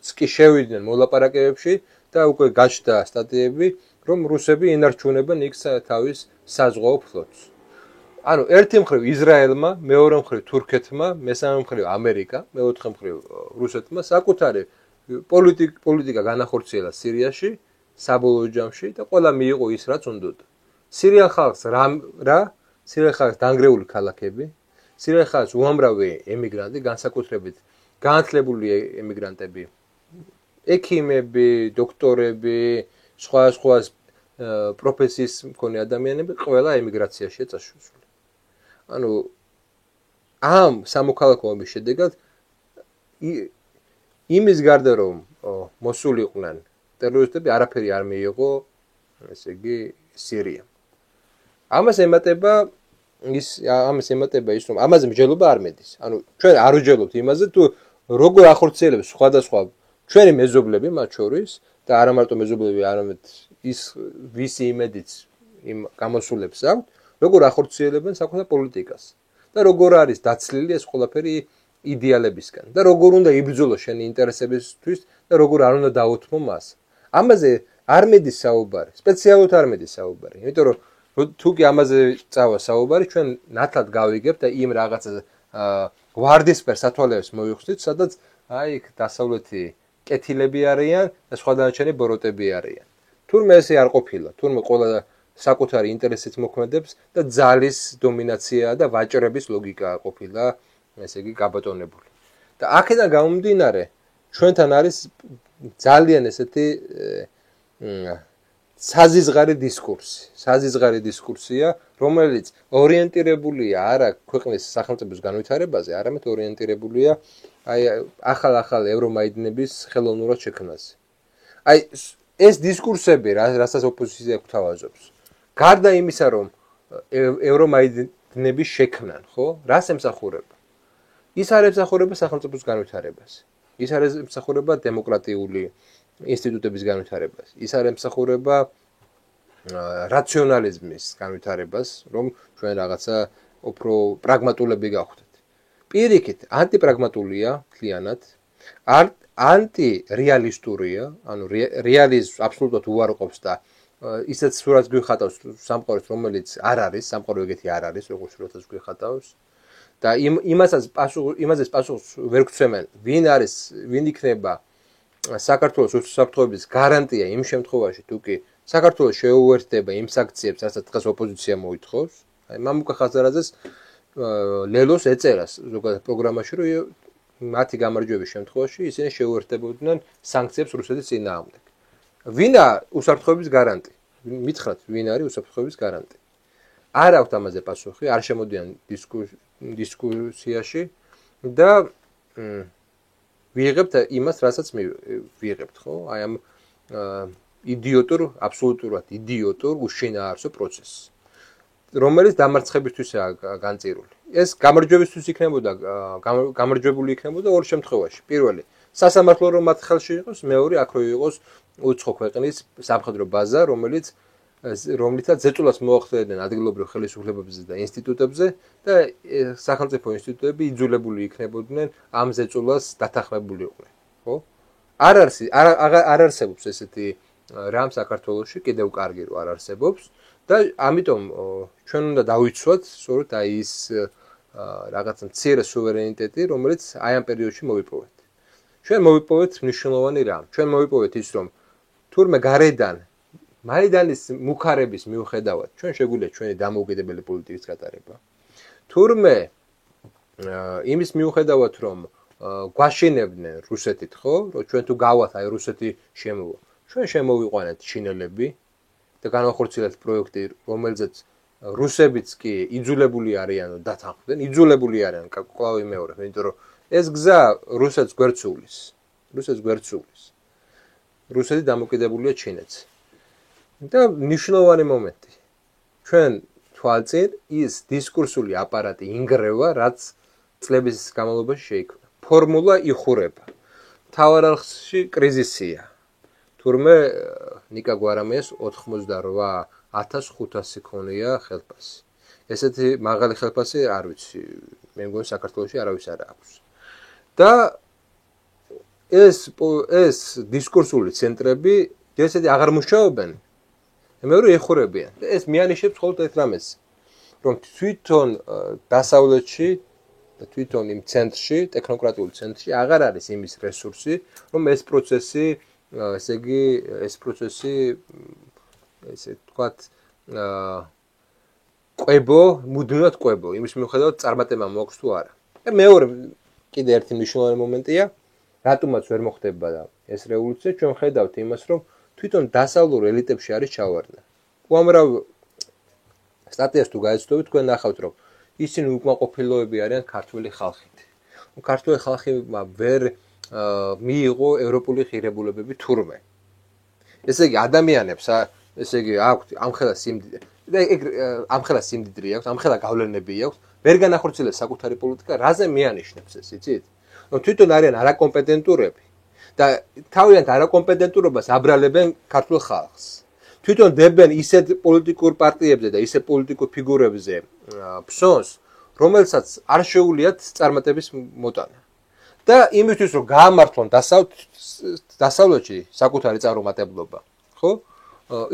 კი შევიდნენ მოლაპარაკებებში და უკვე გაჩნდა სტატიები, რომ რუსები ინარჩუნებენ იქ თავის საზღვაო ფლოტს. ანუ ერთი მხრივ ისრაელმა, მეორე მხრივ თურქეთმა, მესამე მხრივ ამერიკა, მეოთხე მხრივ რუსეთმა საკუთარი პოლიტიკა განახორციელა სირიაში, საბოლოო ჯამში და ყველა მიიღო ის, რაც უნდოდა. სირიელ ხალხს სირიელ ხალხს დანგრეული ქალაქები, სირიელ ხალხს უამრავი ემიგრანტი, განსაკუთრებით განათლებული ემიგრანტები, ექიმები, დოქტორები, სხვა პროფესიის მქონე ადამიანები ყველა ემიგრაციაშია წასული. ანუ ამ სამოქალაქო ომის შედეგად იმის გარდა რომ მოსულიყვნენ ტერორისტები არაფერი არ მიიღო, ესე იგი სირიამ. ამას ემატება ის რომ ამაზე მსჯელობა არ მედის. ანუ ჩვენ არ ვსჯელობთ იმაზე თუ როგორ ახორციელებს სხვადასხვა ჩვენი მეზობლები მათ შორის და არა მარტო მეზობლები, არამედ ის ვისი იმედიც იმ გამოსულებს აქვთ, როგორ ახორციელებენ საკუთარ პოლიტიკას და როგორ არის დაცლილი ეს ყველაფერი იდეალებისგან და როგორ უნდა იბრძოლოს შენი ინტერესებისთვის და როგორ არ უნდა დაუთმო მას. ამაზე არ მედის საუბარი, სპეციალურად არ მედის საუბარი, იმიტომ რომ თუ კი ამაზე წავა საუბარი, ჩვენ ნათლად გავიგებთ და იმ რაღაცა ვარდისფერ სათვალეებს მოვიხსნით, სადაც აი დასავლეთი კეთილები არიან და სხვა დანარჩენი ბოროტები არიან. თურმე ესე არ ყოფილა, თურმე ყველა საკუთარი ინტერესით მოქმედებს და ძალის დომინაცია და ვაჭრების ლოგიკა ყოფილა, ესე იგი გაბატონებული. და აქედან გამომდინარე, ჩვენთან არის ძალიან ესეთი საზიზღარი დისკურსია, რომელიც ორიენტირებულია არა ქვეყნის სახელმწიფოს განვითარებაზე, არამედ ორიენტირებულია აი ახალ ევრომაიდნების ხელოვნურად შექმნაზე. აი ეს დისკურსები, რასაც ოპოზიცია გვთავაზობს, გარდა იმისა, რომ ევრომაიდნების შექმნან, ხო? რას ემსახურება? ის არ ემსახურება სახელმწიფოს განვითარებას. ის არ ემსახურება დემოკრატიული ინსტიტუტების განვითარებას. ის არ ემსახურება რაციონალიზმის განვითარებას, რომ ჩვენ რაღაცა უფრო პრაგმატულები გავხდეთ. პირიქით, ანტიპრაგმატულია მთლიანად, ანტირეალისტურია, ანუ რეალიზმს აბსოლუტურად უარყოფს და ისეთ სურათს გვიხატავს სამყაროს, რომელიც არ არის, სამყარო ეგეთი არ არის, როგორც სურათს გვიხატავს. და იმაზე პასუხს ვერ გვცემენ, ვინ იქნება საქართველოს უსაფრთხოების გარანტია იმ შემთხვევაში, თუ კი საქართველოს შეუერთდება იმ საქციებს, რასაც დღეს ოპოზიცია მოითხოვს. აი მამუკა ხაზარაძეს ლელოს ეწერას ზოგადად პროგრამაში, რომ მათი გამარჯვების შემთხვევაში ისინი შეუერთდებოდნენ სანქციებს რუსეთის წინააღმდეგ. ვინა უსაფრთხოების გარანტი? მითხრათ, ვინ არის უსაფრთხოების გარანტი? არ აქვთ ამაზე პასუხი, არ შემოდიან დისკუსიაში და ვიღებთ იმას, რასაც ვიღებთ, ხო? აი ამ აბსოლუტურად idiotor უშინაარსო პროცესს, რომელიც დამარცხებისთვისაა განწირული. ეს გამარჯვებისთვის გამარჯვებული იქნებოდა ორ შემთხვევაში. პირველი, სასამართლო რომ მათ ხელში იყოს, მეორე აქ რო იყოს უცხო ქვეყნის სამხედრო ბაზა, რომლითაც ზეწოლას მოახდენენ ადგილობრივ ხელისუფლებებზე და ინსტიტუტებზე და სახელმწიფო ინსტიტუტები იძულებული იქნებოდნენ ამ ზეწოლას დათანხმებულიყვნენ, ხო? არ არსებობს ესეთი რამ საქართველოში, კიდევ კარგი რომ არ არსებობს და ამიტომ ჩვენ უნდა დავიცვათ სწორედ აი ის რაღაცა მცირე სუვერენიტეტი, რომელიც აი ამ პერიოდში მოვიპოვეთ. ჩვენ მოვიპოვეთ მნიშვნელოვანი რამ. ჩვენ მოვიპოვეთ ის, რომ თურმე გარედან მაიდანის მუხარების მიუხედავად ჩვენ შეგვიძლია ჩვენი დამოუკიდებელი პოლიტიკის გატარება. თურმე იმის მიუხედავად, რომ გვაშინებდნენ რუსეთით, ხო? რომ ჩვენ თუ გავათ აი რუსეთი შემოვა. ჩვენ შემოვიყვანეთ ჩინელები და განახორციელებთ პროექტი, რომელზეც რუსებიც კი იძულებული არიან დათანხმდნენ, იძულებული არიან კვლავ იმეორებ, იმიტომ რომ ეს გზა რუსეთს გვერდსულის. რუსეთი დამოკიდებულია ჩინეთს. და ნიშნულოვანი მომენტი. ჩვენ თვალწინ ის დისკურსული აპარატი ინგრევა, რაც წლების განმავლობაში შეიქმნა. ფორმულა იხურება. მთავარ არხში კრიზისია. თურმე ნიკა გვარამიას 88,500 ქონია ხელფასი. ესეთი მაღალი ხელფასი არ ვიცი, მე მგონი საქართველოში არავის არ აქვს. და ეს დისკურსული ცენტრები ესეთი აღარ მუშაობენ. მეორე ეხურებიან. ეს მიანიშნებს მხოლოდ ერთ რამეს, რომ თვითონ დასავლეთში და თვითონ იმ ცენტრში, ტექნოკრატიულ ცენტრში აღარ არის იმის რესურსი, რომ ეს პროცესი, ესე ვთქვათ, მუდმივად ყვებო, იმის მიუხედავად წარმატება მოაქვს თუ არა. და მეორე კიდე ერთი მნიშვნელოვანი მომენტია, რატომაც ვერ მოხდება ეს რევოლუცია, ჩვენ ხედავთ იმას, რომ თვითონ დასავლურ ელიტებში არის ჩავარდნა. უამრავ სტატიას თუ გაეცდობით, თქვენ ნახავთ, რომ ისინი უკმაყოფილოები არიან ქართული ხალხით. ქართული ხალხი ვერ მიიღო ევროპული ღირებულებები თურმე. ესე იგი ადამიანებს, ესე იგი აქვთ ამხელა სიმდიდრე აქვს, ამხელა გავლენები აქვს, ვერ განახორციელებს საკუთარი პოლიტიკა, რაზე მიანიშნებს ეს, იცით? რომ თვითონ არიან არაკომპეტენტურები და თავიანთ არაკომპეტენტურობას აბრალებენ ქართულ ხალხს. თვითონ დებენ ისეთ პოლიტიკურ პარტიებზე და ისეთ პოლიტიკურ ფიგურებზე ფსონს, რომელსაც არ შეუძლიათ წარმატების მოტანა. და იმისთვის რომ გაამართლონ დასავლეთში საკუთარი წარუმატებლობა, ხო?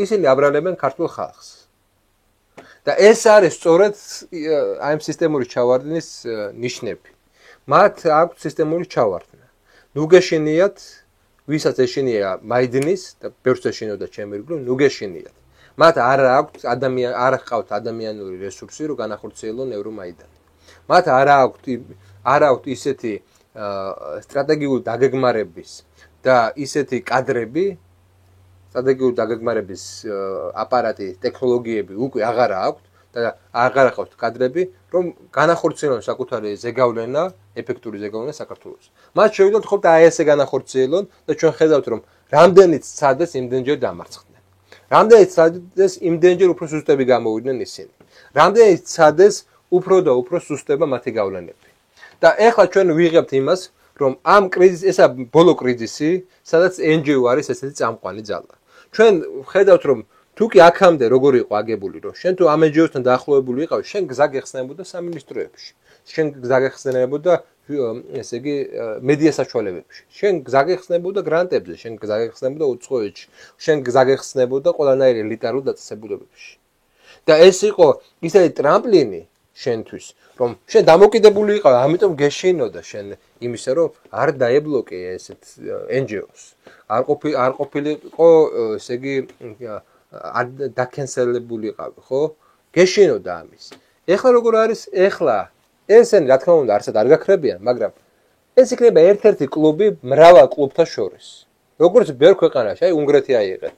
ისინი აბრალებენ ქართულ ხალხს. და ეს არის სწორედ აი ამ სისტემური ჩავარდნის ნიშნები. მათ აქვს სისტემური ჩავარდნა. ნუ გეშინიათ, ვისაც ეშინია მაიდინის და ბევრს ეშინოდა ჩემი ირგვლივ, ნუ გეშინიათ. მათ არ ჰყავთ ადამიანური რესურსი, რომ განახორციელონ ევრომაიდანი. მათ არ აქვთ ისეთი სტრატეგიული დაგეგმარების და ისეთი კადრები, სტრატეგიული დაგეგმარების აპარატი, ტექნოლოგიები უკვე აღარ აქვთ და აღარ აქვთ კადრები, რომ განახორციელონ საკუთარი ზეგავლენა, ეფექტური ზეგავლენა საქართველოს. მათ შეუძლიათ მხოლოდ აი ესე განახორციელონ და ჩვენ ხედავთ, რომ რამდენიც ცადეს იმდენჯერ დამარცხდნენ. რამდენიც ცადეს იმდენჯერ უფრო სუსტები გამოვიდნენ ისინი. რამდენიც ცადეს უფრო და უფრო სუსტება მათი გავლენები. და ეხლა ჩვენ ვიღებთ იმას, რომ ამ ესა ბოლო კრიზისი, სადაც NGO არის ესეთი წამყვანი ძალა. ჩვენ ხედავთ, რომ თუ კი აქამდე როგორ იყო აგებული, რომ შენ თუ ამ NGO-სთან დაახლოებული იყავი, შენ გზა გეხსნებოდა სამინისტროებში. შენ გზა გეხსნებოდა, ესე იგი, მედია საშუალებებში. შენ გზა გეხსნებოდა გრანტებზე, შენ გზა გეხსნებოდა უცხოეთში, შენ გზა გეხსნებოდა ყველანაირი ელიტარულ დაწესებულებებში. და ეს იყო ისეთი ტრამპლინი შენთვის, რომ შენ დამოკიდებული იყავ, ამიტომ გეშინოდა შენ იმისა, რომ არ დაებლოკე ესეთ NGO-ს. არ ყოფილიყო, ესე იგი, დაკენსელებული იყავი, ხო? გეშინოდა ამის. ეხლა როგორ არის? ეხლა ესენი რა თქმა უნდა არსად არ გაქრებიან, მაგრამ ეს იქნება ერთ-ერთი კლუბი მრავალ კლუბთან შორის. როგორც ბევრ ქვეყანაში, აი უნგრეთი აიღეთ,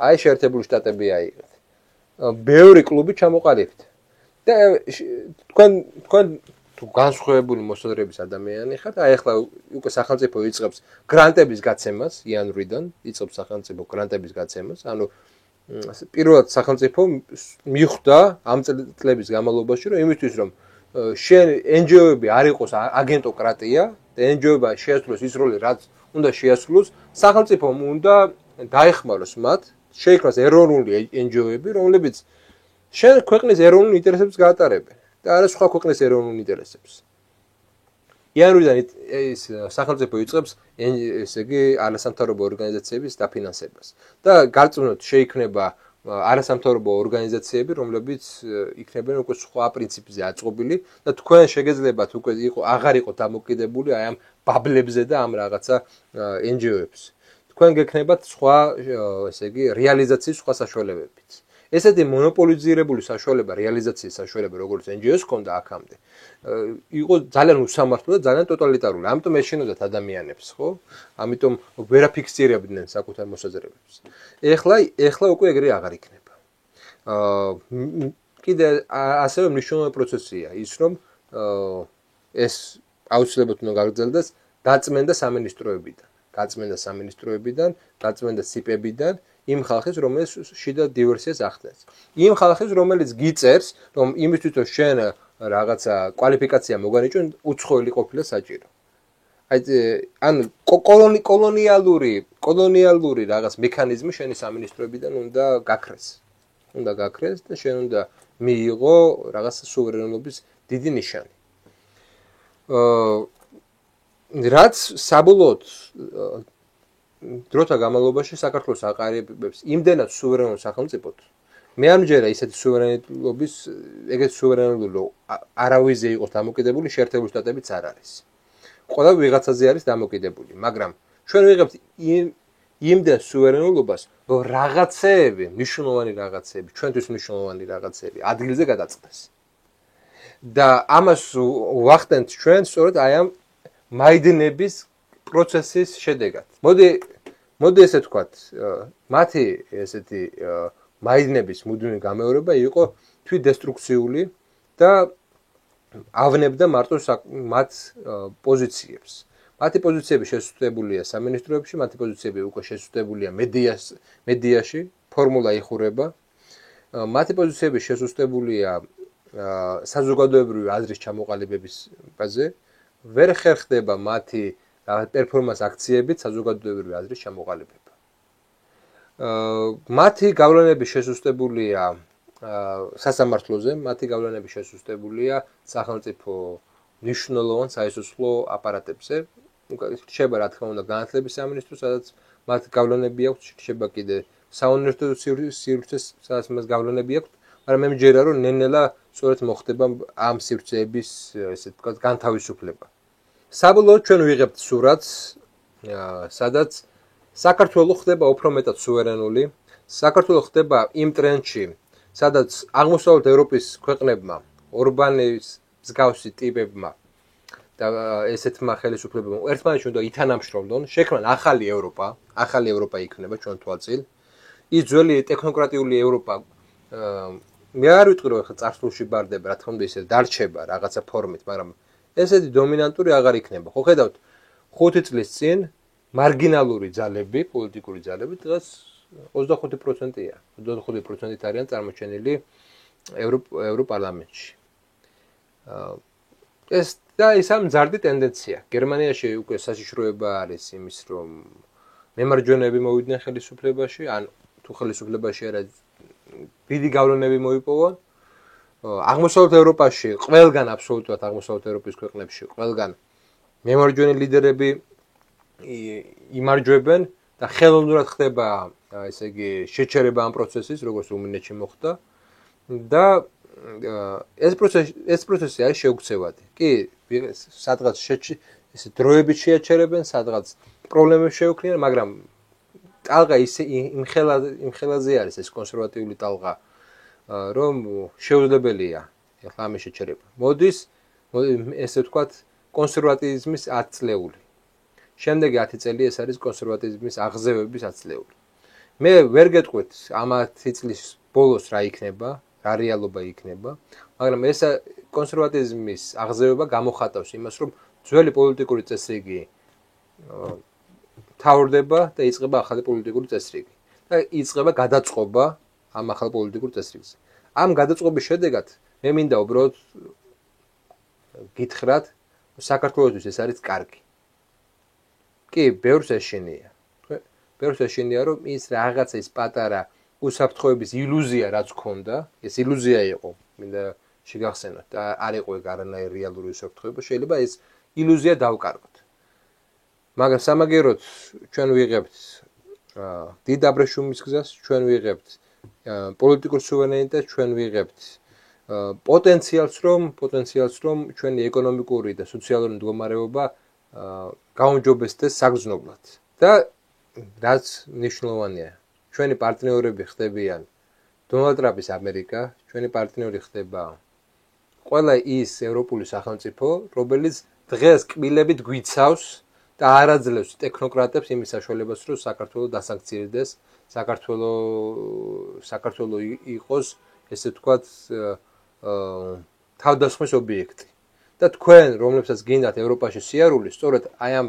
აი შეერთებული შტატები აიღეთ. ბევრი კლუბი ჩამოყალიბდა. და თქვენ თუ განსხვავებული მოსაზრების ადამიანი ხართ, აი ახლა უკვე სახელმწიფო იწყებს გრანტების გაცემას, იანვრიდან იწყებს სახელმწიფო გრანტების გაცემას, ანუ პირველად სახელმწიფო მიხვდა ამ წლების განმავლობაში, რომ იმისთვის რომ შენ NGO-ები არ იყოს აგენტოკრატია და NGO-ება შეასრულოს ის როლი, რაც უნდა შეასრულოს, სახელმწიფომ უნდა დაეხმაროს მათ, შეიქმნას ეროვნული NGO-ები, რომლებიც შენ ქვეყნის ეროვნულ ინტერესებს გაატარებენ და არა სხვა ქვეყნის ეროვნულ ინტერესებს. იანვრიდან ეს სახელმწიფო იწყებს ესე იგი არასამთავრობო ორგანიზაციების დაფინანსებას და გარწმუნოთ შეიქმნება არასამთავრობო ორგანიზაციები, რომლებიც იქნებიან უკვე სხვა პრინციპზე აწყობილი და თქვენ შეგეძლებათ უკვე აღარ იყო დამოკიდებული აი ამ ბაბლებზე და ამ რაღაცა NGO-ებს. თქვენ გექნებათ სხვა, ესე იგი, რეალიზაციის სხვა საშუალებებიც. ესეთი მონოპოლიზირებული საშუალება, რეალიზაციის საშუალება, როგორც NGO-ს ჰქონდა აქამდე, იყო ძალიან უსამართლო და ძალიან ტოტალიტარული. ამიტომ ეშინოდათ ადამიანებს, ხო? ამიტომ ვერ აფიქსირებდნენ საკუთარ მოსაზრებებს. ეხლა უკვე ეგრე აღარ იქნება. კიდე ასევე მნიშვნელოვანი პროცესია ის, რომ ეს აუცილებლად უნდა გაგრძელდეს დაწმენდა სამინისტროებიდან, დაწმენდა CIP-ებიდან იმ ხალხის, რომელიც შიდა დივერსიას ახდენს. იმ ხალხის, რომელიც გიწერს, რომ იმისთვის რომ შენ რაღაცა კვალიფიკაცია მოგანიჭო, უცხოელი ყოფილა საჭირო. ან კოლონიალური რაღაც მექანიზმი შენი სამინისტროებიდან უნდა გაქრეს. და შენ უნდა მიიღო რაღაც სუვერენობის დიდი ნიშანი. რაც საბოლოოდ დროთა განმავლობაში საქართველოს აყარებებს იმდენად სუვერენულ სახელმწიფოდ, მე არ მჯერა ისეთი სუვერენობის, ეგეთ სუვერენული არავიზე იყოს დამოკიდებული, შეერთებული შტატებიც არ არის. ყველა ვიღაცაზე არის დამოკიდებული, მაგრამ ჩვენ ვიღებთ იმდენ სუვერენულობას, რომ რაღაცეები, მნიშვნელოვანი რაღაცეები, ჩვენთვის მნიშვნელოვანი რაღაცეები ადგილზე გადაწყდეს. და ამას ვახდენთ ჩვენ სწორედ აი ამ მაიდნების პროცესის შედეგად. მოდი ესე ვთქვათ, მათი ესეთი მაიდნების მუდმივი გამეორება იყო თვითდესტრუქციული და ავნებდა მარტო მათ პოზიციებს. მათი პოზიციები შესუსტებულია სამინისტროებში, მათი პოზიციები უკვე შესუსტებულია მედიაში, ფორმულა იხურება. მათი პოზიციები შესუსტებულია საზოგადოებრივი აზრის ჩამოყალიბების ბაზე, ვერ ხერხდება მათი პერფორმანს აქციებით საზოგადოებრივი აზრის ჩამოყალიბება. მათი გავლენები შესუსტებულია სასამართლოზე, მათი გავლენები შესუსტებულია სახელმწიფო მნიშვნელოვან საისუსლო აპარატებზე. რჩება რა თქმა უნდა განათლების სამინისტრო, სადაც მათ გავლენები აქვს, რჩება კიდე საუნივერსიტეტო სივრცეს, სადაც მას გავლენები აქვს, მაგრამ მე მჯერა რომ ნელ-ნელა სწორედ მოხდება ამ სივრცეების ესე ვთქვათ განთავისუფლება. საბოლოოდ ჩვენ ვიღებთ სურათს, სადაც საქართველო ხდება უფრო მეტად სუვერენული, საქართველო ხდება იმ ტრენდში, სადაც აღმოსავლეთ ევროპის ქვეყნებმა, ორბანის მსგავსი ტიპებმა და ესეთმა ხელისუფლებებმა ერთმანეთში უნდა ითანამშრომლონ, შექმნან ახალი ევროპა იქნება ჩვენ თვალწინ. ის ძველი ტექნოკრატიული ევროპა მე არ ვიტყვი რომ ახლა წარსულში ბარდება, რა თქმა უნდა ისე დარჩება რაღაცა ფორმით, მაგრამ ესეთი დომინანტური აღარ იქნება. ხო ხედავთ 5 წლის წინ მარგინალური ძალები, პოლიტიკური ძალები დღეს 25%-ია. 25%-ით არიან წარმოჩენილი ევროპარლამენტში. ეს ამ მზარდი ტენდენცია. გერმანიაში უკვე საშიშროება არის იმის, რომ მემარჯვენეები მოვიდნენ ხელისუფლებაში, ან თუ ხელისუფლებაში არა დიდი გავლენები მოიპოვონ. აღმოსავლეთ ევროპაში, ყველგან აბსოლუტურად აღმოსავლეთ ევროპის ქვეყნებში, ყველგან მემარჯვენე ლიდერები იმარჯვებენ და ხელოვნურად ხდება, ესე იგი, შეჩერება ამ პროცესის, როგორც რუმინეთში მოხდა და ეს პროცესი არის შეუქცევადი. კი, სადღაც ესე დროებით შეაჩერებენ, სადღაც პრობლემები შეუქმნიან, მაგრამ ტალღა იმ ხელაზე არის ეს კონსერვატიული ტალღა, რომ შეუძლებელია ახლა ამის შეჩერება. მოდის ესე ვთქვათ კონსერვატიზმის 10 წლეული. შემდეგი 10 წელი ეს არის კონსერვატიზმის აღზევების 10 წლეული. მე ვერ გეტყვით ამ 10 წლის ბოლოს რა იქნება, რა რეალობა იქნება, მაგრამ ეს კონსერვატიზმის აღზევება გამოხატავს იმას, რომ ძველი პოლიტიკური წესრიგი თავრდება და იწყება ახალი პოლიტიკური წესრიგი. და იწყება გადაწყობა ამ ახალ პოლიტიკურ წესრიგზე. ამ გადაწყობის შედეგად მე მინდა უბრალოდ გითხრათ, საქართველოსთვის ეს არის კარგი. კი, ბევრს ეშინია. ბევრს ეშინია, რომ ის რაღაცა ის პატარა უსაფრთხოების ილუზია რაც ქონდა, ეს ილუზია იყო, მინდა შეგახსენოთ და არ იყო ეგ არანაირი რეალური უსაფრთხოება, შეიძლება ეს ილუზია დავკარგოთ. მაგრამ სამაგეროდ ჩვენ ვიღებთ დიდ აბრეშუმის გზას, ჩვენ ვიღებთ პოლიტიკურ სუვერენიტეტს, ჩვენ ვიღებთ პოტენციალს, რომ ჩვენი ეკონომიკური და სოციალური მდგომარეობა გაუმჯობესდეს საგრძნობლად. და რაც მნიშვნელოვანია, ჩვენი პარტნიორები ხდებიან დონალდ ტრამპის ამერიკა, ჩვენი პარტნიორი ხდება ყველა ის ევროპული სახელმწიფო, რომელიც დღეს კბილებით გვიცავს და არ აძლევს ტექნოკრატებს იმის საშუალებას, რომ საქართველოს დასანქციონდეს, საქართველოს იყოს, ესე ვთქვათ, თავდასხმის ობიექტი. და თქვენ, რომლებსაც გინდათ ევროპაში სიარული, სწორედ აი ამ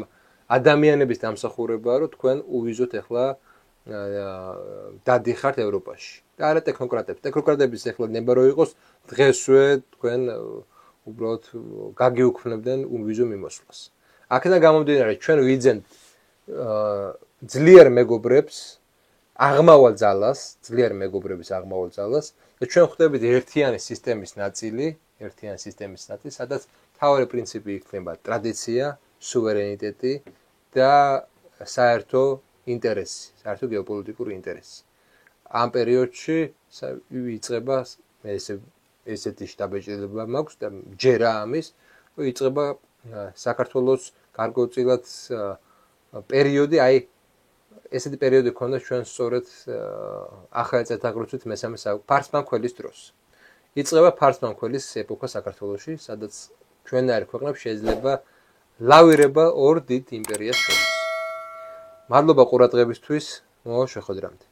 ადამიანების დამსახურებაა, რომ თქვენ უვიზოთ ახლა დადიხართ ევროპაში. და არა ტექნოკრატებს. ტექნოკრატების ახლა ნება რო იყოს, დღესვე თქვენ უბრალოდ გაგიუქმნებდნენ უვიზო მიმოსვლას. აქედან გამომდინარე, ჩვენ ვიძენთ ძლიერ მეგობრებს, აღმავალ ძალას, ძლიერ მეგობრების აღმავალ ძალას და ჩვენ ხვდებით ერთიანი სისტემის ნაწილი, სადაც მთავარი პრინციპი იქნება ტრადიცია, სუვერენიტეტი და საერთო ინტერესი, საერთო გეოპოლიტიკური ინტერესი. ამ პერიოდში იწყება ესეთი შტაბეჭდილება მაქვს და ჯერა ამის, რომ იწყება საქართველოს გარკვეულწილად პერიოდი, აი ესეთი პერიოდი ქონდა ჩვენ სწორედ ახალი წელთაღრიცხვით მესამე ფარსმანქველის დროს. იწყება ფარსმანქველის ეპოქა საქართველოში, სადაც ჩვენნაირ ქვეყნებს შეიძლება ლავირება ორ დიდ იმპერიას შორის. მადლობა ყურადღებისთვის, მოვა შეხვედრამდე.